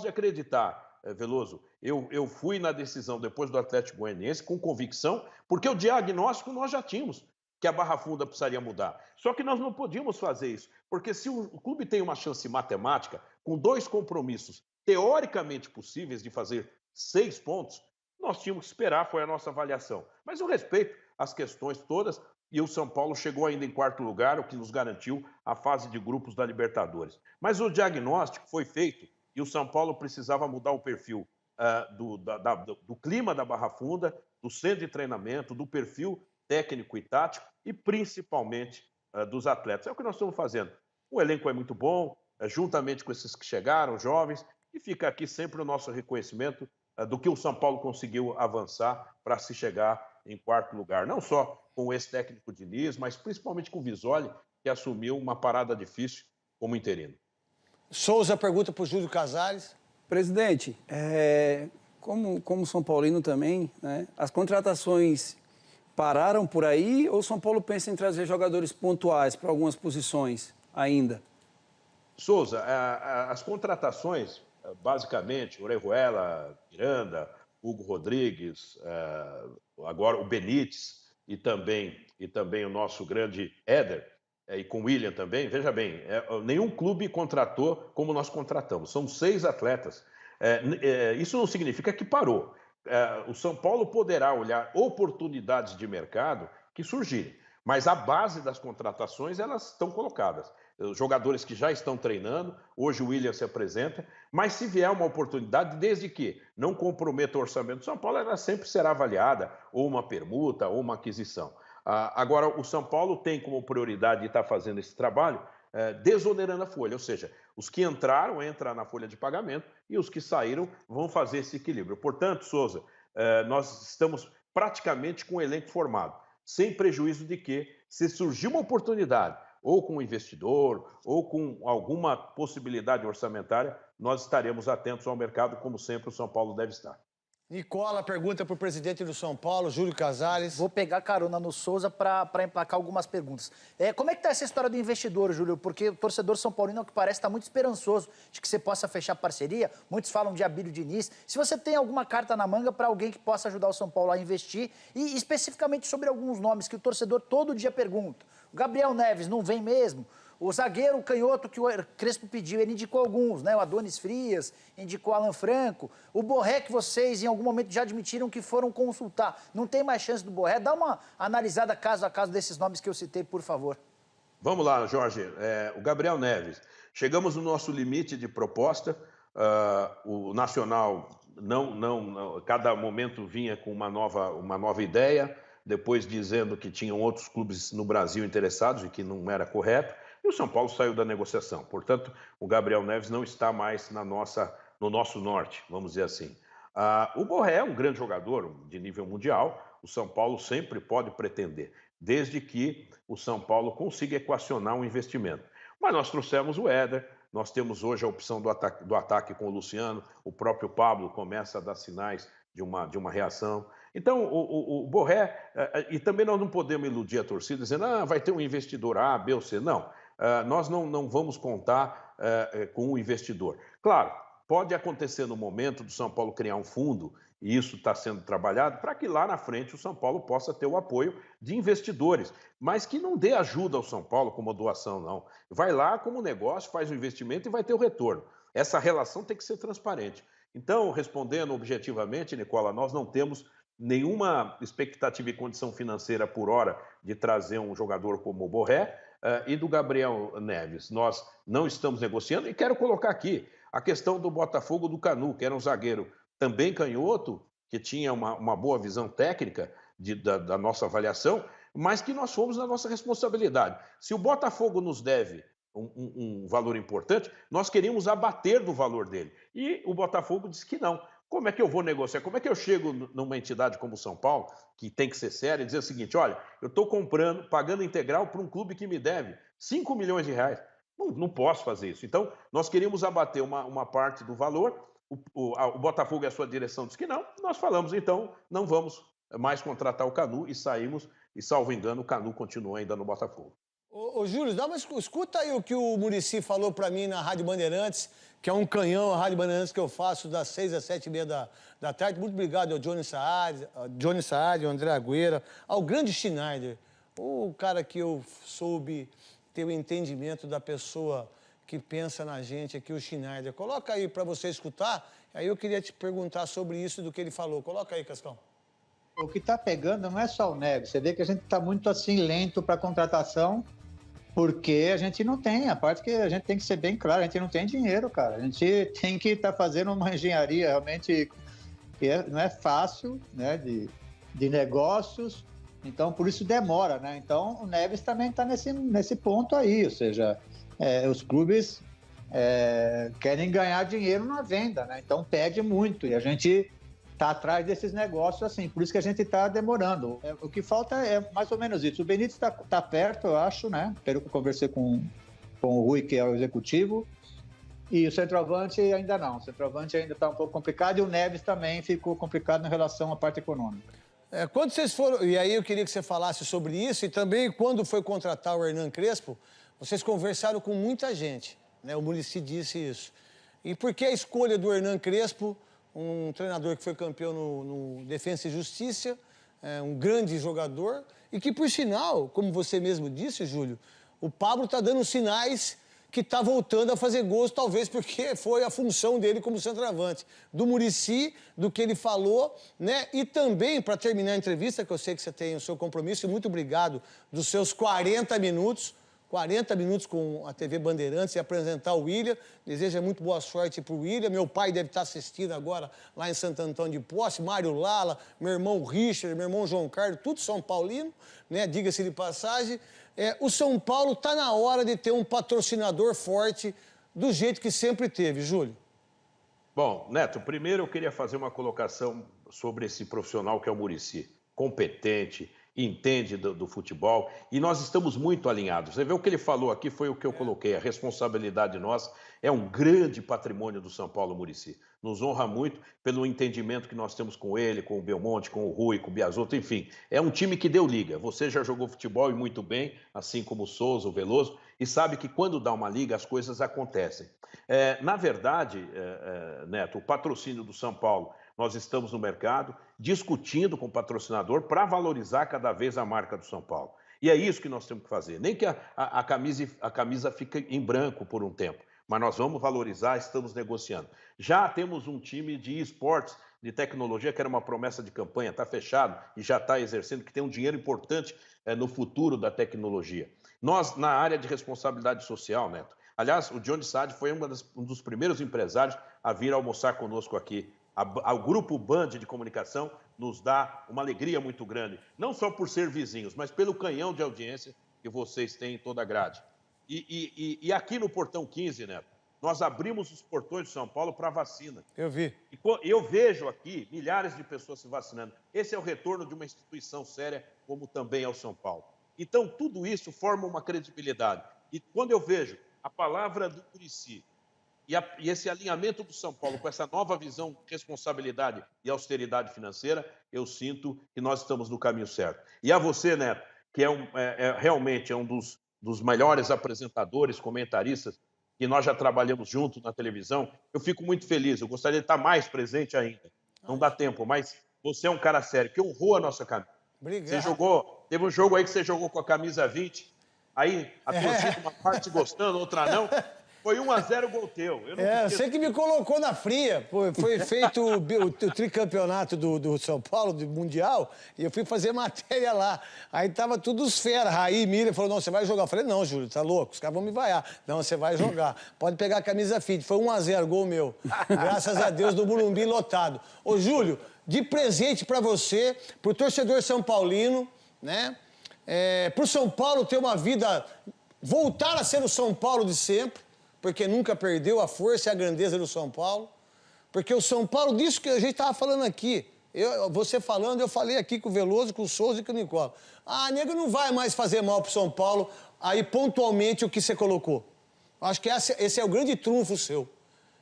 acreditar, Veloso, eu fui na decisão depois do Atlético Goianiense com convicção, porque o diagnóstico nós já tínhamos, que a Barra Funda precisaria mudar. Só que nós não podíamos fazer isso, porque se o clube tem uma chance matemática, com 2 compromissos teoricamente possíveis de fazer 6 pontos, nós tínhamos que esperar, foi a nossa avaliação. Mas eu respeito as questões todas, e o São Paulo chegou ainda em 4º lugar, o que nos garantiu a fase de grupos da Libertadores. Mas o diagnóstico foi feito e o São Paulo precisava mudar o perfil do clima da Barra Funda, do centro de treinamento, do perfil técnico e tático e principalmente dos atletas. É o que nós estamos fazendo. O elenco é muito bom, juntamente com esses que chegaram, jovens, e fica aqui sempre o nosso reconhecimento do que o São Paulo conseguiu avançar para se chegar em 4º lugar. Não só com esse técnico Diniz, mas principalmente com o Visoli, que assumiu uma parada difícil como interino. Souza pergunta para o Júlio Casares. Presidente, como São Paulino também, né, as contratações pararam por aí ou São Paulo pensa em trazer jogadores pontuais para algumas posições ainda? Souza, as contratações, basicamente, Orejuela, Miranda, Hugo Rodrigues, agora o Benítez e também o nosso grande Éder, e com o William também. Veja bem, nenhum clube contratou como nós contratamos. São 6 atletas. Isso não significa que parou. O São Paulo poderá olhar oportunidades de mercado que surgirem, mas a base das contratações, elas estão colocadas. Os jogadores que já estão treinando, hoje o William se apresenta, mas se vier uma oportunidade, desde que não comprometa o orçamento do São Paulo, ela sempre será avaliada, ou uma permuta, ou uma aquisição. Agora, o São Paulo tem como prioridade estar fazendo esse trabalho, desonerando a folha, ou seja, os que entraram, entram na folha de pagamento, e os que saíram vão fazer esse equilíbrio. Portanto, Souza, nós estamos praticamente com o elenco formado, sem prejuízo de que, se surgir uma oportunidade, ou com um investidor, ou com alguma possibilidade orçamentária, nós estaremos atentos ao mercado, como sempre o São Paulo deve estar. Nicola pergunta para o presidente do São Paulo, Júlio Casares. Vou pegar carona no Souza para emplacar algumas perguntas. Como é que está essa história do investidor, Júlio? Porque o torcedor São Paulino, ao que parece, está muito esperançoso de que você possa fechar parceria. Muitos falam de Abílio Diniz. Se você tem alguma carta na manga para alguém que possa ajudar o São Paulo a investir, e especificamente sobre alguns nomes que o torcedor todo dia pergunta. O Gabriel Neves não vem mesmo? O zagueiro, o canhoto que o Crespo pediu, ele indicou alguns, né? O Adonis Frias, indicou Alan Franco. O Borré, que vocês em algum momento já admitiram que foram consultar. Não tem mais chance do Borré? Dá uma analisada caso a caso desses nomes que eu citei, por favor. Vamos lá, Jorge. O Gabriel Neves. Chegamos no nosso limite de proposta. O Nacional, cada momento vinha com uma nova ideia, depois dizendo que tinham outros clubes no Brasil interessados e que não era correto. E o São Paulo saiu da negociação. Portanto, o Gabriel Neves não está mais no nosso norte, vamos dizer assim. O Borré é um grande jogador de nível mundial. O São Paulo sempre pode pretender, desde que o São Paulo consiga equacionar um investimento. Mas nós trouxemos o Éder, Nós temos hoje a opção do ataque com o Luciano, o próprio Pablo começa a dar sinais de uma reação. Então, o Borré, e também nós não podemos iludir a torcida dizendo, vai ter um investidor A, B ou C. Não, nós não vamos contar com um investidor. Claro, pode acontecer no momento do São Paulo criar um fundo, e isso está sendo trabalhado, para que lá na frente o São Paulo possa ter o apoio de investidores, mas que não dê ajuda ao São Paulo como doação, não. Vai lá como negócio, faz o investimento e vai ter o retorno. Essa relação tem que ser transparente. Então, respondendo objetivamente, Nicola, nós não temos nenhuma expectativa e condição financeira por hora de trazer um jogador como o Borré e do Gabriel Neves. Nós não estamos negociando e quero colocar aqui a questão do Botafogo do Canu, que era um zagueiro também canhoto, que tinha uma boa visão técnica da nossa avaliação, mas que nós fomos na nossa responsabilidade. Se o Botafogo nos deve um valor importante, nós queríamos abater do valor dele. E o Botafogo disse que não. Como é que eu vou negociar? Como é que eu chego numa entidade como o São Paulo, que tem que ser séria, e dizer o seguinte, olha, eu estou comprando, pagando integral para um clube que me deve 5 milhões de reais. Não posso fazer isso. Então, nós queríamos abater uma parte do valor, o Botafogo e a sua direção disse que não, nós falamos, então, não vamos mais contratar o Canu e saímos, e salvo engano, o Canu continua ainda no Botafogo. Ô, Júlio, escuta aí o que o Muricy falou para mim na Rádio Bandeirantes, que é um canhão, a Rádio Bandeirantes que eu faço das 6 às 7h30 da tarde. Muito obrigado ao Johnny Saad, ao André Agüera, ao grande Schneider, o cara que eu soube ter o entendimento da pessoa que pensa na gente aqui, o Schneider. Coloca aí para você escutar, aí eu queria te perguntar sobre isso do que ele falou. Coloca aí, Cascão. O que está pegando não é só o Neves. Você vê que a gente está muito assim lento para a contratação, porque a gente não tem. A parte que a gente tem que ser bem claro, a gente não tem dinheiro, cara. A gente tem que estar fazendo uma engenharia realmente que não é fácil, né, de negócios. Então, por isso demora, né? Então, o Neves também está nesse ponto aí, ou seja, os clubes querem ganhar dinheiro na venda, né? Então, pede muito e a gente está atrás desses negócios assim, por isso que a gente está demorando. O que falta é mais ou menos isso. O Benítez está perto, eu acho, né? Pelo que eu conversei com o Rui, que é o executivo, e o centroavante ainda não. O centroavante ainda está um pouco complicado e o Neves também ficou complicado em relação à parte econômica. Quando vocês foram, e aí eu queria que você falasse sobre isso, e também quando foi contratar o Hernan Crespo, vocês conversaram com muita gente, né? O Muricy disse isso. E por que a escolha do Hernan Crespo, um treinador que foi campeão no Defensa e Justiça, um grande jogador, e que, por sinal, como você mesmo disse, Júlio, o Pablo está dando sinais que está voltando a fazer gols, talvez porque foi a função dele como centroavante. Do Muricy, do que ele falou, né? E também, para terminar a entrevista, que eu sei que você tem o seu compromisso, e muito obrigado dos seus 40 minutos com a TV Bandeirantes e apresentar o William. Desejo muito boa sorte para o William. Meu pai deve estar assistindo agora lá em Santo Antônio de Posse, Mário Lala, meu irmão Richard, meu irmão João Carlos, tudo São Paulino, né? Diga-se de passagem. O São Paulo está na hora de ter um patrocinador forte do jeito que sempre teve, Júlio. Bom, Neto, primeiro eu queria fazer uma colocação sobre esse profissional que é o Muricy. Competente, entende do futebol e nós estamos muito alinhados. Você vê o que ele falou aqui, foi o que eu coloquei, a responsabilidade nossa é um grande patrimônio do São Paulo, Muricy. Nos honra muito pelo entendimento que nós temos com ele, com o Belmonte, com o Rui, com o Biasotto, enfim. É um time que deu liga. Você já jogou futebol e muito bem, assim como o Souza, o Veloso, e sabe que quando dá uma liga as coisas acontecem. Na verdade, Neto, o patrocínio do São Paulo, nós estamos no mercado discutindo com o patrocinador para valorizar cada vez a marca do São Paulo. E é isso que nós temos que fazer. Nem que a camisa fique em branco por um tempo, mas nós vamos valorizar, estamos negociando. Já temos um time de esportes, de tecnologia, que era uma promessa de campanha, está fechado e já está exercendo, que tem um dinheiro importante no futuro da tecnologia. Nós, na área de responsabilidade social, Neto, aliás, o Johnny Saad foi um dos primeiros empresários a vir almoçar conosco aqui. O Grupo Band de Comunicação nos dá uma alegria muito grande, não só por ser vizinhos, mas pelo canhão de audiência que vocês têm em toda a grade. E aqui no Portão 15, Neto, nós abrimos os portões de São Paulo para vacina. Eu vi. E eu vejo aqui milhares de pessoas se vacinando. Esse é o retorno de uma instituição séria, como também é o São Paulo. Então, tudo isso forma uma credibilidade. E quando eu vejo a palavra do Muricy e esse alinhamento do São Paulo com essa nova visão, responsabilidade e austeridade financeira, eu sinto que nós estamos no caminho certo. E a você, Neto, que realmente é um dos melhores apresentadores, comentaristas, que nós já trabalhamos juntos na televisão, eu fico muito feliz, eu gostaria de estar mais presente ainda. Não dá tempo, mas você é um cara sério, que honrou a nossa camisa. Obrigado. Teve um jogo aí que você jogou com a camisa 20, aí a torcida uma parte gostando, outra não. Foi 1-0 gol teu. Você que me colocou na fria. Foi feito o tricampeonato do São Paulo, do Mundial, e eu fui fazer matéria lá. Aí tava tudo os fera. Raí, Miriam, falou, não, você vai jogar. Eu falei, não, Júlio, tá louco? Os caras vão me vaiar. Não, você vai jogar. Pode pegar a camisa fit. Foi 1-0, gol meu. Graças a Deus, do Morumbi lotado. Ô, Júlio, de presente pra você, pro torcedor são paulino, né? Pro São Paulo ter uma vida... Voltar a ser o São Paulo de sempre, porque nunca perdeu a força e a grandeza do São Paulo. Porque o São Paulo, disso que a gente estava falando aqui, você falando, eu falei aqui com o Veloso, com o Souza e com o Nicola. Nego não vai mais fazer mal pro São Paulo, aí pontualmente o que você colocou. Acho que esse é o grande trunfo seu.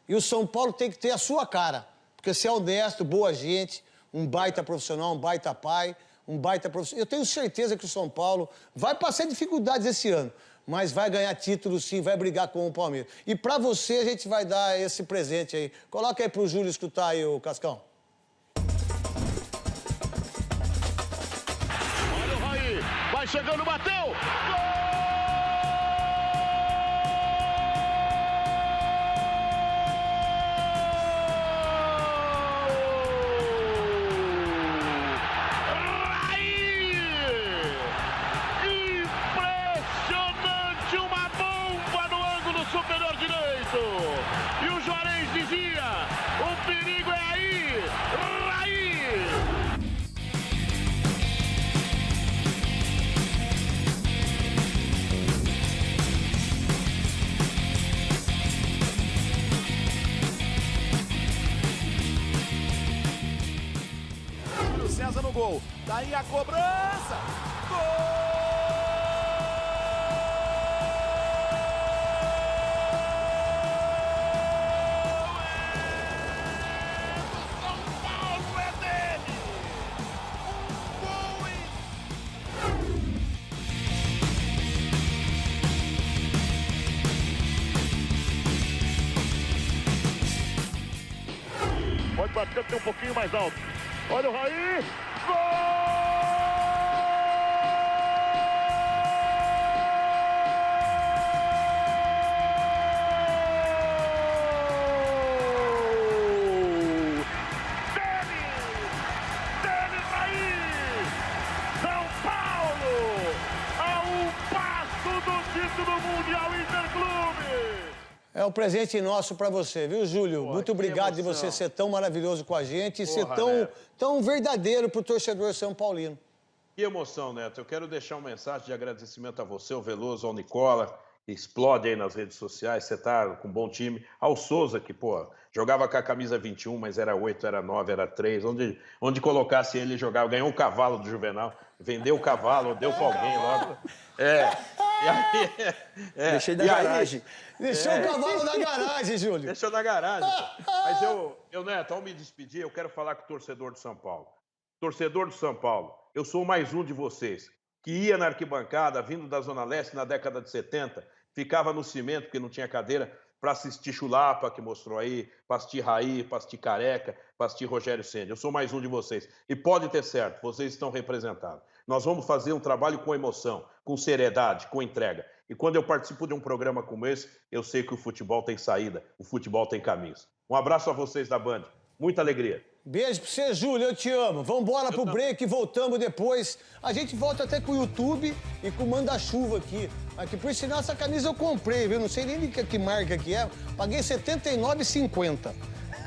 E o São Paulo tem que ter a sua cara, porque você é honesto, boa gente, um baita profissional, um baita pai, um baita profissional. Eu tenho certeza que o São Paulo vai passar dificuldades esse ano, mas vai ganhar título sim, vai brigar com o Palmeiras. E pra você a gente vai dar esse presente aí. Coloca aí pro Júlio escutar aí, o Cascão. Olha o Raí, vai chegando, bateu! Gol! Superior direito. E o Juarez dizia, o perigo é aí, Raí. Júlio César no gol, daí a cobrança, gol! Pode bater até um pouquinho mais alto. Olha o Raí. Gol! Dele Raí! São Paulo! A um passo do título mundial Interclube! É um presente nosso pra você, viu, Júlio? Muito obrigado de você ser tão maravilhoso com a gente e ser tão verdadeiro pro torcedor são paulino. Que emoção, Neto. Eu quero deixar uma mensagem de agradecimento a você, ao Veloso, ao Nicola, que explode aí nas redes sociais, você tá com um bom time. Ao Souza, que, jogava com a camisa 21, mas era 8, era 9, era 3. Onde colocasse ele, jogava. Ganhou um cavalo do Juvenal, vendeu o cavalo, deu pra alguém logo. Deixei na garagem. Deixou o cavalo na garagem, Júlio. Deixou na garagem. Mas Neto, ao me despedir, eu quero falar com o torcedor do São Paulo. Torcedor do São Paulo, eu sou mais um de vocês que ia na arquibancada, vindo da Zona Leste na década de 70, ficava no cimento, porque não tinha cadeira, para assistir Chulapa, que mostrou aí, para assistir Raí, para assistir Careca, para assistir Rogério Ceni. Eu sou mais um de vocês. E pode ter certo, vocês estão representados. Nós vamos fazer um trabalho com emoção, com seriedade, com entrega. E quando eu participo de um programa como esse, eu sei que o futebol tem saída, o futebol tem caminhos. Um abraço a vocês da Band. Muita alegria. Beijo pra você, Júlio, eu te amo. Vambora pro break e voltamos depois. A gente volta até com o YouTube e com o manda-chuva aqui. Aqui, por sinal, essa camisa eu comprei, viu? Não sei nem que marca que é. Paguei R$ 79,50.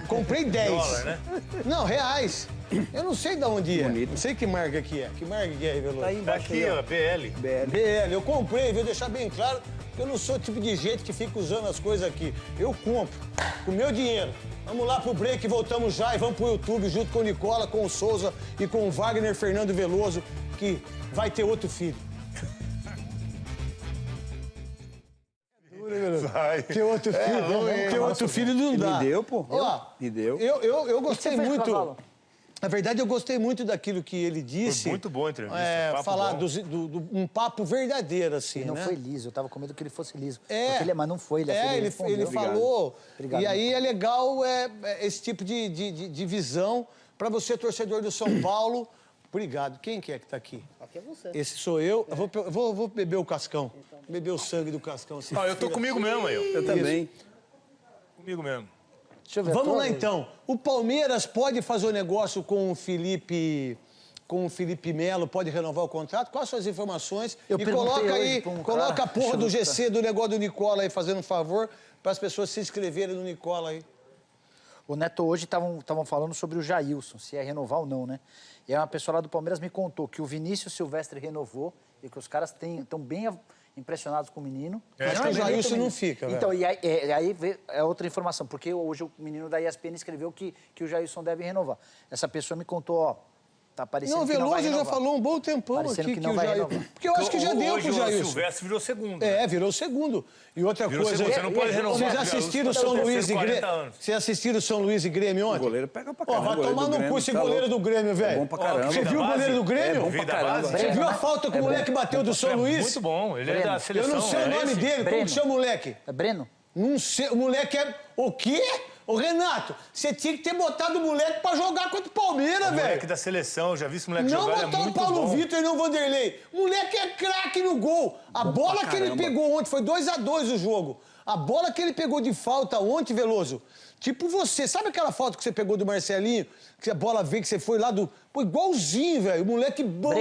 Comprei 10. Dólar, né? Não, reais. Eu não sei de onde é. Não sei que marca que é. Que marca que é, Veloso? Tá aí embaixo. Aqui, ó, BL. BL. Eu comprei, viu? Deixar bem claro que eu não sou o tipo de gente que fica usando as coisas aqui. Eu compro, com o meu dinheiro. Vamos lá pro break, voltamos já e vamos pro YouTube junto com o Nicola, com o Souza e com o Wagner Fernando Veloso, que vai ter outro filho. Porque outro filho não dá. Me deu, pô. Ó, Me deu. Eu gostei fez com o muito. cavalo? Na verdade, eu gostei muito daquilo que ele disse. Foi muito boa a entrevista. Papo falar bom. um papo verdadeiro, assim, Ele não né? foi liso, eu tava com medo que ele fosse liso. Mas não foi, ele ele falou. Obrigado, e aí é legal esse tipo de visão para você, torcedor do São Paulo. Obrigado. Quem que é que tá aqui? Aqui é você. Esse sou eu. Eu vou beber o Cascão. Beber o sangue do Cascão. Eu tô comigo mesmo aí. Eu também. Comigo mesmo. Deixa eu ver. Vamos lá, então. O Palmeiras pode fazer o negócio com o Felipe Melo, pode renovar o contrato? Quais são as informações? Eu E perguntei coloca hoje aí, pra um coloca cara, a porra do deixa eu GC, do negócio do Nicola aí, fazendo um favor, para as pessoas se inscreverem no Nicola aí. O Neto hoje estavam falando sobre o Jailson, se ia renovar ou não, né? E aí uma pessoa lá do Palmeiras me contou que o Vinícius Silvestre renovou e que os caras estão bem impressionados com o menino. Acho que o Jailson não fica, velho. Então, e aí é outra informação, porque hoje o menino da ESPN escreveu que o Jailson deve renovar. Essa pessoa me contou, ó, tá parecendo Não, o que não vai Veloso já renovar. falou um bom tempão Parecendo aqui que não vai Jailson... renovar. Porque eu acho que já deu Hoje pro o Jailson. Silvestre virou segundo. né? Virou segundo. E outra Virou coisa... segundo, você não pode renovar. Vocês o assistiram o Jailson, São tá Luís e 40 Grêmio? anos. Vocês assistiram o São Luís e Grêmio O ontem? goleiro pega pra Ó, caramba. vai o goleiro tomar do no Grêmio, cu esse tá goleiro louco. do Grêmio, velho. É bom pra caramba. Você viu o goleiro do Grêmio? É bom pra Veio da caramba. base. Você viu a né? falta que o moleque bateu do São Luís? Muito bom. Ele é Breno. da Eu seleção. não sei o é nome esse? dele. Como Breno. que chama o moleque? É Breno? Não sei. O moleque é... O quê? Ô, Renato, você tinha que ter botado o moleque pra jogar contra o Palmeiras, velho. Moleque da seleção, já vi esse moleque Não jogar, ele é botou o muito Paulo bom. Vitor e não o Vanderlei. O moleque é craque no gol. A bola que ele caramba. pegou ontem, foi 2-2 o jogo. A bola que ele pegou de falta ontem, Veloso, tipo você, sabe aquela falta que você pegou do Marcelinho? Que a bola veio, que você foi lá do... Pô, igualzinho, velho. O moleque bom.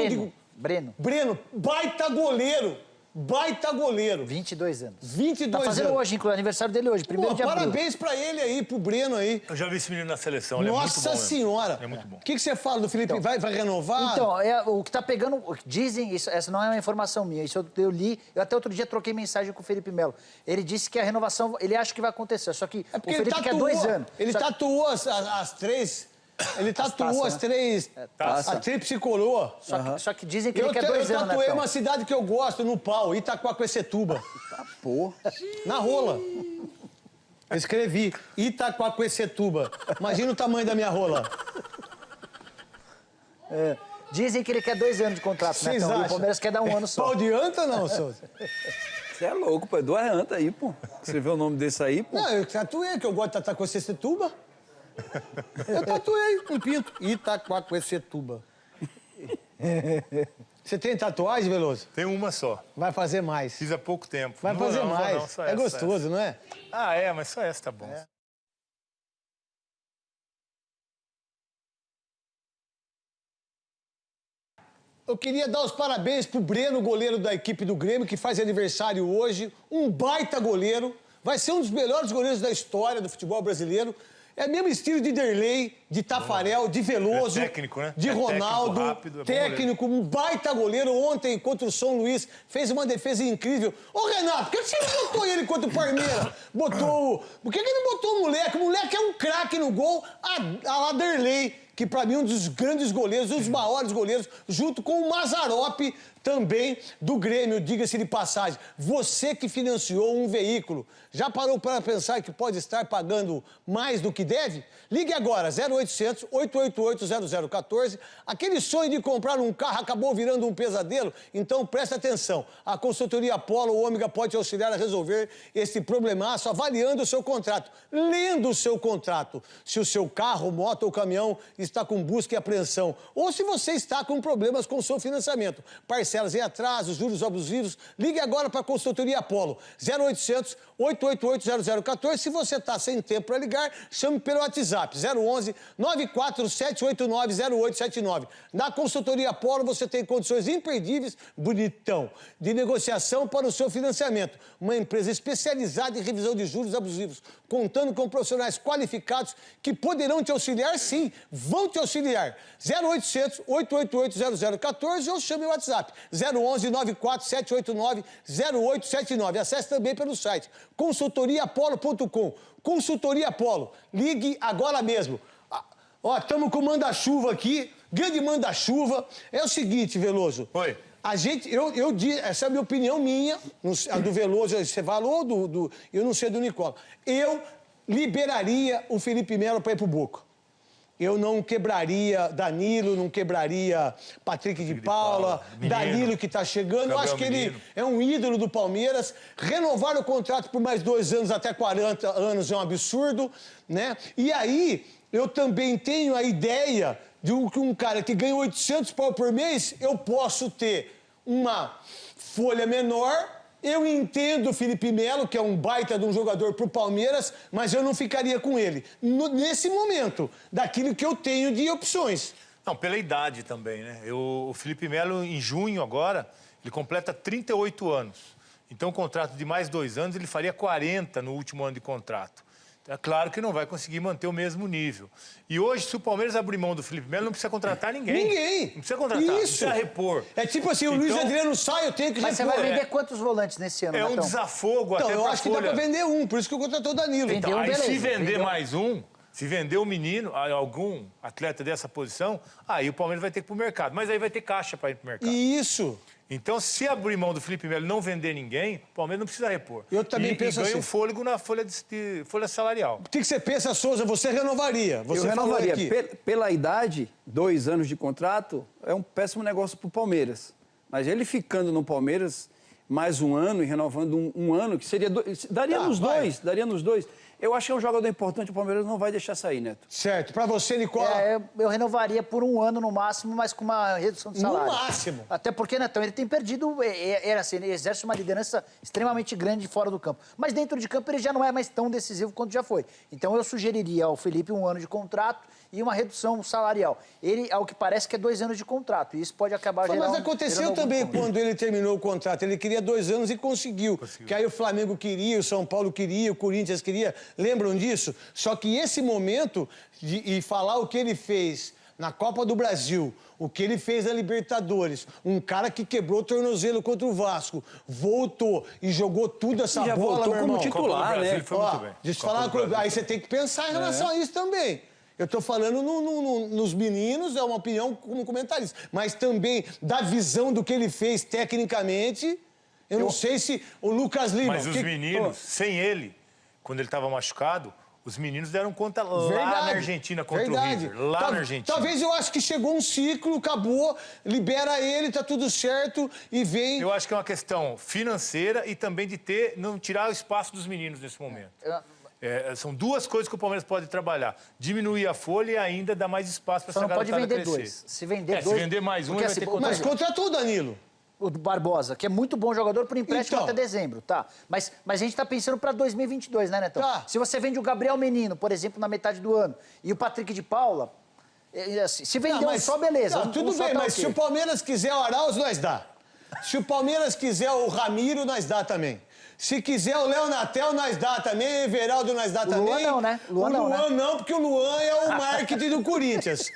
Breno, baita goleiro. Baita goleiro. 22 anos. 22 Tá fazendo anos. hoje, inclusive, aniversário dele hoje, 1º de abril. Parabéns pra ele aí, pro Breno aí. Eu já vi esse menino na seleção, ele é muito bom. Nossa mesmo. Senhora. É muito bom. O que você fala do Felipe? Vai renovar? Então, o que tá pegando... Dizem, essa não é uma informação minha, isso eu li, eu até outro dia troquei mensagem com o Felipe Melo. Ele disse que a renovação, ele acha que vai acontecer, só que É o porque Felipe quer 2 anos. Ele Só que- tatuou as três... Ele tatuou taças, as três... taça. A tríplice coroa. Só que dizem que Eu ele quer 2 anos, tatuei né, uma cidade que eu gosto no pau, Itaquaquecetuba. Pô. Na rola. Eu escrevi Itaquaquecetuba. Imagina o tamanho da minha rola. Dizem que ele quer 2 anos de contrato, né? Vocês Então, e acham? o Palmeiras quer dar 1 ano só. Pau de anta não, Souza? Você é louco, pô. É do Arranta aí, pô. Você vê o nome desse aí, pô. Não, eu tatuei, que eu gosto de Itaquaquecetuba. Eu tatuei um pinto. Itaquaquecetuba. Você tem tatuagem, Veloso? Tem uma só. Vai fazer mais. Fiz há pouco tempo. Vai Não vou fazer não, vou mais. não, só É essa, gostoso, não é? essa. Ah, é, mas só essa tá bom. Eu queria dar os parabéns pro Breno, goleiro da equipe do Grêmio, que faz aniversário hoje. Um baita goleiro. Vai ser um dos melhores goleiros da história do futebol brasileiro. É mesmo estilo de Derlei, de Tafarel, de Veloso, É técnico, né? de É técnico, Ronaldo. rápido, é bom Técnico, um baita goleiro. Ontem, contra o São Luís, fez uma defesa incrível. Ô, Renato, por que você não botou ele contra o Palmeiras? Botou... Por que não botou o moleque? O moleque é um craque no gol, a la Derlei, que pra mim é um dos grandes goleiros, um dos maiores goleiros, junto com o Mazzaropi, também do Grêmio, diga-se de passagem. Você que financiou um veículo, já parou para pensar que pode estar pagando mais do que deve? Ligue agora, 0800 888 0014. Aquele sonho de comprar um carro acabou virando um pesadelo? Então presta atenção. A consultoria Polo Ômega pode te auxiliar a resolver esse problemaço, avaliando o seu contrato, lendo o seu contrato. Se o seu carro, moto ou caminhão está com busca e apreensão, ou se você está com problemas com o seu financiamento, parcelas em atraso, juros abusivos, ligue agora para a consultoria Apolo, 0800 888 0014. Se você está sem tempo para ligar, chame pelo WhatsApp, 011 94789 0879. Na consultoria Apolo você tem condições imperdíveis, bonitão, de negociação para o seu financiamento. Uma empresa especializada em revisão de juros abusivos, contando com profissionais qualificados que poderão te auxiliar, sim, vão te auxiliar. 0800 888 0014 ou chame o WhatsApp, 011 94789 0879. Acesse também pelo site consultoriaapolo.com. Consultoria Apolo. Ligue agora mesmo. Ó, estamos com o manda-chuva aqui, grande manda-chuva. É o seguinte, Veloso. Oi. essa é a minha opinião minha, a do Veloso, você falou, eu não sei do Nicola. Eu liberaria o Felipe Melo para ir pro Boca. Eu não quebraria Danilo, não quebraria Patrick de Paula, Danilo que está chegando. Eu acho que ele é um ídolo do Palmeiras. Renovar o contrato por mais 2 anos, até 40 anos, é um absurdo, né? E aí, eu também tenho a ideia de que um cara que ganha 800 pau por mês, eu posso ter uma folha menor. Eu entendo o Felipe Melo, que é um baita de um jogador pro Palmeiras, mas eu não ficaria com ele. Nesse momento, daquilo que eu tenho de opções. Não, pela idade também, né? O Felipe Melo, em junho agora, ele completa 38 anos. Então, um contrato de mais 2 anos, ele faria 40 no último ano de contrato. É claro que não vai conseguir manter o mesmo nível. E hoje, se o Palmeiras abrir mão do Felipe Melo, não precisa contratar ninguém. Ninguém. Não precisa contratar, não precisa repor. É tipo assim, o Luiz Adriano sai, eu tenho que repor. Mas você vai vender quantos volantes nesse ano, É um desafogo até pra eu acho que dá pra vender um, por isso que eu contratou o Danilo. Então, aí beleza, se vender mais um, se vender um menino, algum atleta dessa posição, aí o Palmeiras vai ter que ir pro mercado. Mas aí vai ter caixa para ir pro mercado. Isso. Então, se abrir mão do Felipe Melo e não vender ninguém, o Palmeiras não precisa repor. Eu também penso ganha assim. um fôlego na folha salarial. O que você pensa, Souza? Você renovaria? Você eu renovaria. aqui. Pela idade, 2 anos de contrato, é um péssimo negócio pro Palmeiras. Mas ele ficando no Palmeiras mais um ano e renovando um ano, que seria... Daria nos dois. Eu acho que é um jogador importante, o Palmeiras não vai deixar sair, Neto. Certo. Pra você, Nicola? Eu renovaria por 1 ano no máximo, mas com uma redução de salário. No máximo. Até porque, Netão, ele tem perdido... Assim, ele exerce uma liderança extremamente grande fora do campo. Mas dentro de campo ele já não é mais tão decisivo quanto já foi. Então eu sugeriria ao Felipe 1 ano de contrato e uma redução salarial. Ele, ao que parece, que é 2 anos de contrato. E isso pode acabar gerando... Mas aconteceu também quando ele terminou o contrato. Ele queria 2 anos e conseguiu. Que aí o Flamengo queria, o São Paulo queria, o Corinthians queria. Lembram disso? Só que esse momento de falar o que ele fez na Copa do Brasil, o que ele fez na Libertadores, um cara que quebrou o tornozelo contra o Vasco, voltou e jogou tudo essa já bola, voltou meu como irmão. titular, né? Foi muito bem. Deixa eu falar uma coisa. Aí você tem que pensar em relação a isso também. Eu tô falando nos meninos, é uma opinião como comentarista. Mas também da visão do que ele fez tecnicamente, eu não sei se o Lucas Lima... Mas os meninos, sem ele, quando ele estava machucado, os meninos deram conta lá na Argentina contra o River. Lá na Argentina. Talvez eu acho que chegou um ciclo, acabou, libera ele, tá tudo certo e vem... Eu acho que é uma questão financeira e também de não tirar o espaço dos meninos nesse momento. São 2 coisas que o Palmeiras pode trabalhar. Diminuir a folha e ainda dar mais espaço para essa garotada crescer. Só não pode vender 2. Se vender 2... Se vender mais um, ele vai ter que Mas contratou o Danilo. O Barbosa, que é muito bom jogador por empréstimo até dezembro, tá? Mas a gente tá pensando para 2022, né, Netão? Tá. Se você vende o Gabriel Menino, por exemplo, na metade do ano, e o Patrick de Paula, se vender só, beleza. Tudo bem, mas se o Palmeiras quiser o Arauz, nós dá. Se o Palmeiras quiser o Ramiro, nós dá também. Se quiser o Léo Natel, nós dá também. Everaldo, nós dá também. Luan não, né? Luan não, porque o Luan é o marketing do Corinthians.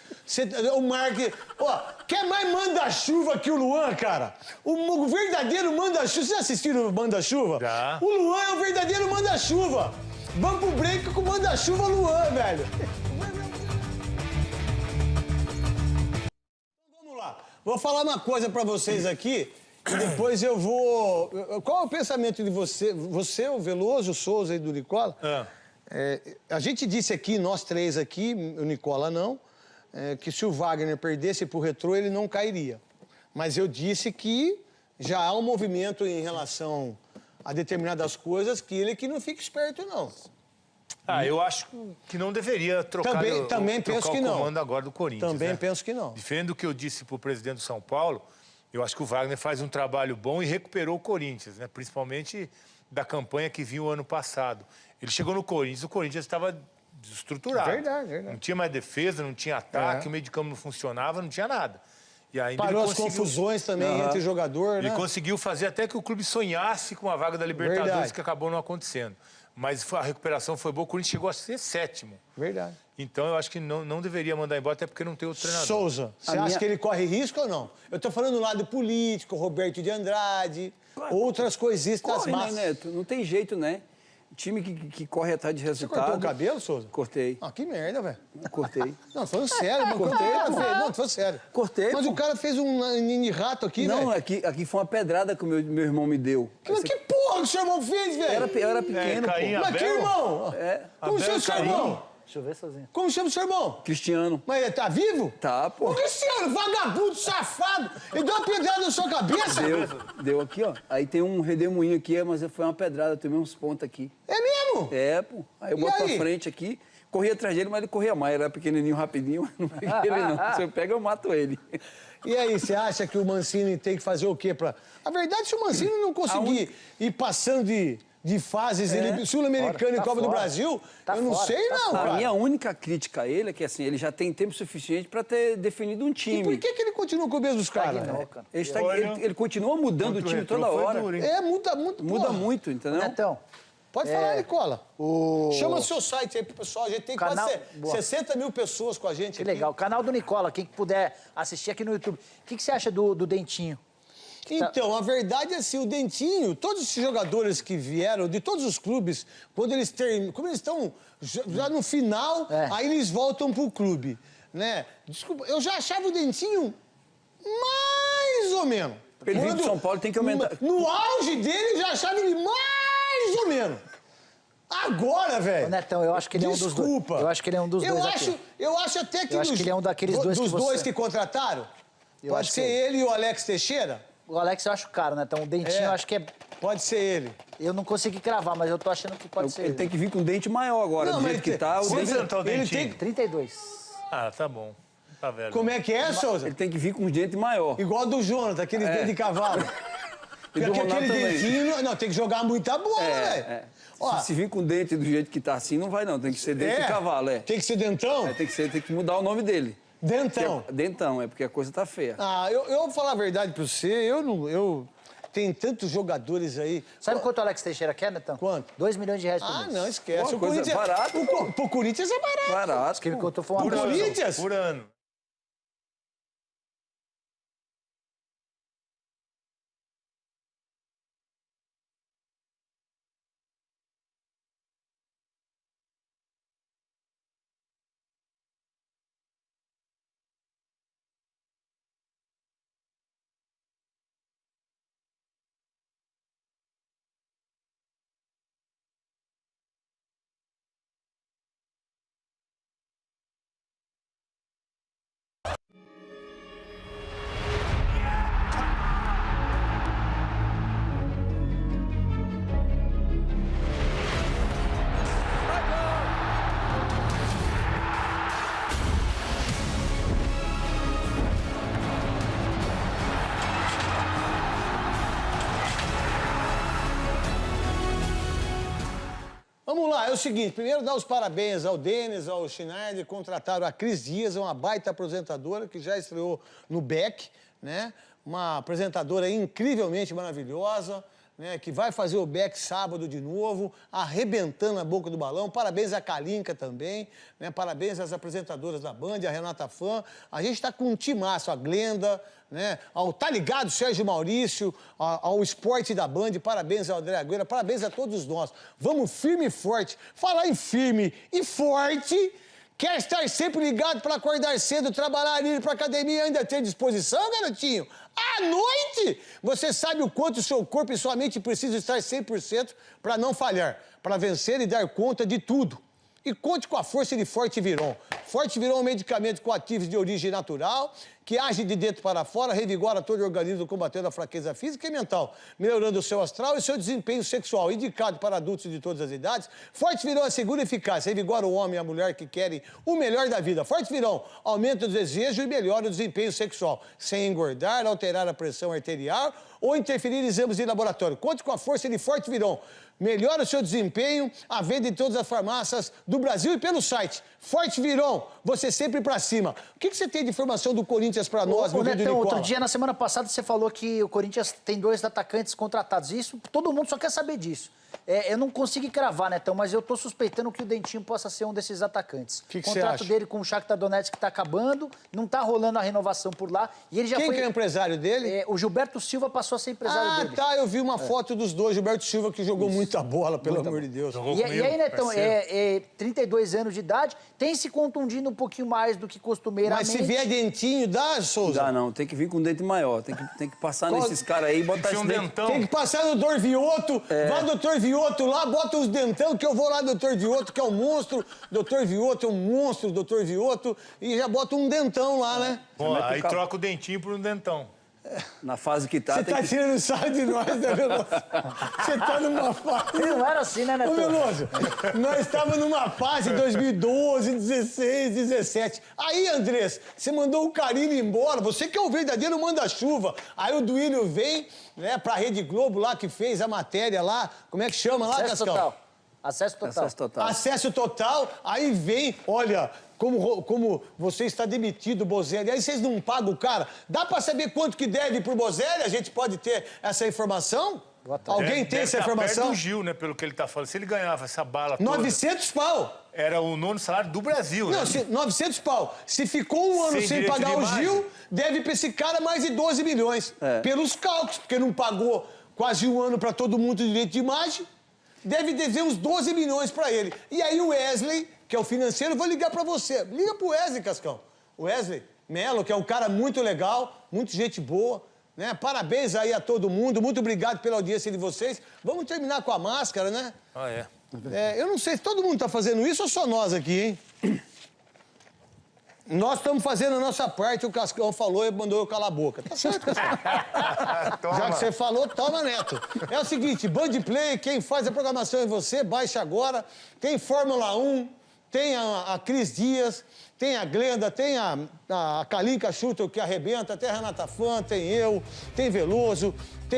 O marketing... Ó, quer mais manda-chuva que o Luan, cara? O verdadeiro manda-chuva... Vocês já assistiram o manda-chuva? Já. O Luan é o verdadeiro manda-chuva. Vamos pro break com o manda-chuva Luan, velho. Vamos lá. Vou falar uma coisa pra vocês aqui... E depois eu vou... Qual é o pensamento de você? Você, o Veloso, o Souza e do Nicola? A gente disse aqui, nós 3 aqui, o Nicola não, que se o Wagner perdesse pro Retrô, ele não cairia. Mas eu disse que já há um movimento em relação a determinadas coisas que ele que não fica esperto, não. Eu acho que não deveria trocar, também penso que o não. comando agora do Corinthians. Também penso que não. Diferente do que eu disse pro presidente do São Paulo, eu acho que o Wagner faz um trabalho bom e recuperou o Corinthians, né? Principalmente da campanha que vinha o ano passado. Ele chegou no Corinthians, o Corinthians estava desestruturado. Verdade. Não tinha mais defesa, não tinha ataque, o meio de campo não funcionava, não tinha nada. E ainda Parou as confusões também entre jogador, né? Ele conseguiu fazer até que o clube sonhasse com a vaga da Libertadores, que acabou não acontecendo. Mas a recuperação foi boa, o Corinthians chegou a ser 7º. Verdade. Então, eu acho que não deveria mandar embora, até porque não tem outro treinador. Souza, você acha que ele corre risco ou não? Eu tô falando do lado político, Roberto de Andrade, outras coisitas Corre, massas. né, Neto? Não tem jeito, né? Time que corre atrás de Você resultado. cortou o cabelo, Souza? Cortei. Ah, que merda, velho. Cortei. Não, falando sério, mano. Cortei, Não, pô. não, tô sério. Cortei, Mas pô. o cara fez um ninho rato aqui, Não, velho. aqui foi uma pedrada que o meu irmão me deu. Mas que porra que o seu irmão fez, velho? Eu era pequeno, Caim, pô. Mas que Abel? irmão? Como Abel chama o seu Caim? irmão? Deixa eu ver sozinho. Como chama o seu irmão? Cristiano. Mas ele tá vivo? Tá, pô. Ô, Cristiano, vagabundo, safado! Ele deu uma pedrada na sua cabeça? Deu aqui, ó. Aí tem um redemoinho aqui, mas foi uma pedrada, tem uns pontos aqui. É mesmo? É, pô. Aí eu E boto aí? pra frente aqui, corri atrás dele, mas ele corria mais. Ele era pequenininho, rapidinho, mas não peguei ele não. Se eu pego, eu mato ele. E aí, você acha que o Mancini tem que fazer o quê pra... A verdade, se o Mancini não conseguir ir passando de fases sul-americana e Tá Copa do fora. Brasil, Tá eu não fora, sei tá não, fora. cara. A minha única crítica a ele é que, assim, ele já tem tempo suficiente pra ter definido um E time. por que ele continua com o mesmo dos caras? Estagnou, cara. Ele continua mudando o time toda hora. É, muda muito. Muda porra. muito, entendeu? Netão, Pode falar, Nicola. o... Chama o seu site aí pro pessoal. A gente tem Canal- quase Boa. 60 mil pessoas com a gente Que aqui. legal. O canal do Nicola, quem puder assistir aqui no YouTube. O que você acha do Dentinho? Então, a verdade é assim, o Dentinho, todos esses jogadores que vieram de todos os clubes, quando eles estão já no final, aí eles voltam pro clube, né? Desculpa, eu já achava o Dentinho mais ou menos. Ele vir pro São Paulo, tem que aumentar. No auge dele, eu já achava ele mais ou menos. Agora, velho. Ô, Netão, eu acho que ele é um dos dois. Desculpa. Eu acho que ele é um dos dois aqui. Eu acho até que Eu acho que ele é um daqueles dois que dos você- dois que contrataram. Eu Pode acho ser que é. ele e o Alex Teixeira? O Alex eu acho caro, Netão. O Dentinho eu acho que é... Pode ser ele. Eu não consegui cravar, mas eu tô achando que pode ser Ele tem que vir com um dente maior agora, do jeito que tá. Quantos anos tá o ele Dentinho? tem... 32. Ah, tá bom. Tá velho. Como é que é, Souza? Ele tem que vir com um dente maior. Igual do Jonathan, aqueles dentes de cavalo. E do Porque Ronaldo aquele também. dentinho... Não, tem que jogar muita bola, velho. Ó, Se vir com o dente do jeito que tá assim, não vai não. Tem que ser dente de cavalo, é. Tem que ser dentão? Tem que mudar o nome dele. Dentão. Dentão, é porque a coisa tá feia. Ah, eu vou falar a verdade pra você, tem tantos jogadores aí. Sabe quanto o Alex Teixeira quer, Netão? Quanto? 2 milhões de reais por Ah, mês. não, esquece. Pô, coisa barata, Pro Corinthians é barato. Barato. Que ele contou foi uma Por Por ano. Corinthians? Por ano. Vamos lá, é o seguinte, primeiro dar os parabéns ao Denis, ao Schneider, contrataram a Cris Dias, uma baita apresentadora que já estreou no Beck, né? Uma apresentadora incrivelmente maravilhosa, né? Que vai fazer o Beck sábado de novo, arrebentando a boca do balão. Parabéns à Kalinka também, né? Parabéns às apresentadoras da Band, a Renata Fã. A gente tá com um timaço, a Glenda, né? Ao Tá Ligado, Sérgio Maurício, ao Esporte da Band, parabéns ao André Agüera, parabéns a todos nós. Vamos firme e forte. Falar em firme e forte, quer estar sempre ligado para acordar cedo, trabalhar, ir para academia e ainda ter disposição, garotinho? À noite, você sabe o quanto o seu corpo e sua mente precisam estar 100% para não falhar, para vencer e dar conta de tudo. E conte com a força de Forte Viron. Forte Viron é um medicamento com ativos de origem natural, que age de dentro para fora, revigora todo o organismo, combatendo a fraqueza física e mental, melhorando o seu astral e seu desempenho sexual. Indicado para adultos de todas as idades, Forte Viron é seguro e eficaz, revigora o homem e a mulher que querem o melhor da vida. Forte Viron aumenta o desejo e melhora o desempenho sexual, sem engordar, alterar a pressão arterial ou interferir em exames de laboratório. Conte com a força de Forte Viron. Melhora o seu desempenho, à venda em todas as farmácias do do Brasil e pelo site. Forte Viron, você sempre pra cima. O que você tem de informação do Corinthians pra nós, meu querido Netão, Nicola? outro dia, na semana passada, você falou que o Corinthians tem 2 atacantes contratados. Isso, todo mundo só quer saber disso. Eu não consigo cravar, Netão, mas eu tô suspeitando que o Dentinho possa ser um desses atacantes. Que o contrato dele com o Shakhtar Donetsk tá acabando, não tá rolando a renovação por lá. E ele já Quem que é o empresário dele? O Gilberto Silva passou a ser empresário dele. Ah, tá, eu vi uma foto dos dois. Gilberto Silva, que jogou muita bola, pelo amor de Deus. E aí, Netão, 32 anos de idade, tem se contundindo um pouquinho mais do que costumeiramente. Mas se vier Dentinho, dá, Souza? Dá não, tem que vir com um dente maior, tem que passar nesses caras aí e botar esse dente. Tem que passar no Dr. Vioto, vai no Dr. Vioto lá, bota os dentão, que eu vou lá no Dr. Vioto, que é um monstro. Dr. Vioto é um monstro, Dr. Vioto, e já bota um dentão lá, né? Bom, aí troca o dentinho por um dentão. Na fase que tá, Você tá tirando sarro de nós, né, Veloso? Você tá numa fase... Não era assim, né, Netão? Ô, Veloso, nós estávamos numa fase 2012, 16, 17. Aí, Andrés, você mandou o Carilho embora. Você que é o verdadeiro manda-chuva. Aí o Duílio vem, né, pra Rede Globo lá, que fez a matéria lá. Como é que chama lá, Acesso Cascão? total. Acesso total. Acesso total. Acesso total. Aí vem, olha... Como você está demitido, Bozelli. Aí vocês não pagam o cara. Dá pra saber quanto que deve pro Bozelli? A gente pode ter essa informação? Alguém tem essa informação? Perto do Gil, né, pelo que ele tá falando. Se ele ganhava essa bala toda... 900 pau. Era o 9º salário do Brasil, Não, né? 900 pau. Se ficou um ano sem pagar o Gil, deve pra esse cara mais de 12 milhões. Pelos cálculos, porque não pagou quase um ano pra todo mundo de direito de imagem. Deve dever uns 12 milhões pra ele. E aí o Wesley, que é o financeiro, eu vou ligar pra você. Liga pro Wesley, Cascão. O Wesley Melo, que é um cara muito legal, muito gente boa, né? Parabéns aí a todo mundo, muito obrigado pela audiência de vocês. Vamos terminar com a máscara, né? Ah, é. Eu não sei se todo mundo tá fazendo isso ou só nós aqui, hein? Nós estamos fazendo a nossa parte, o Cascão falou e mandou eu calar a boca. Tá certo, Cascão? Já que você falou, toma, Neto. É o seguinte, Band Play, quem faz a programação é você, baixa agora. Tem Fórmula 1, tem a Cris Dias, tem a Glenda, tem a Kalinka Schutter, que arrebenta, tem a Renata Fã, tem eu, tem Veloso, tem...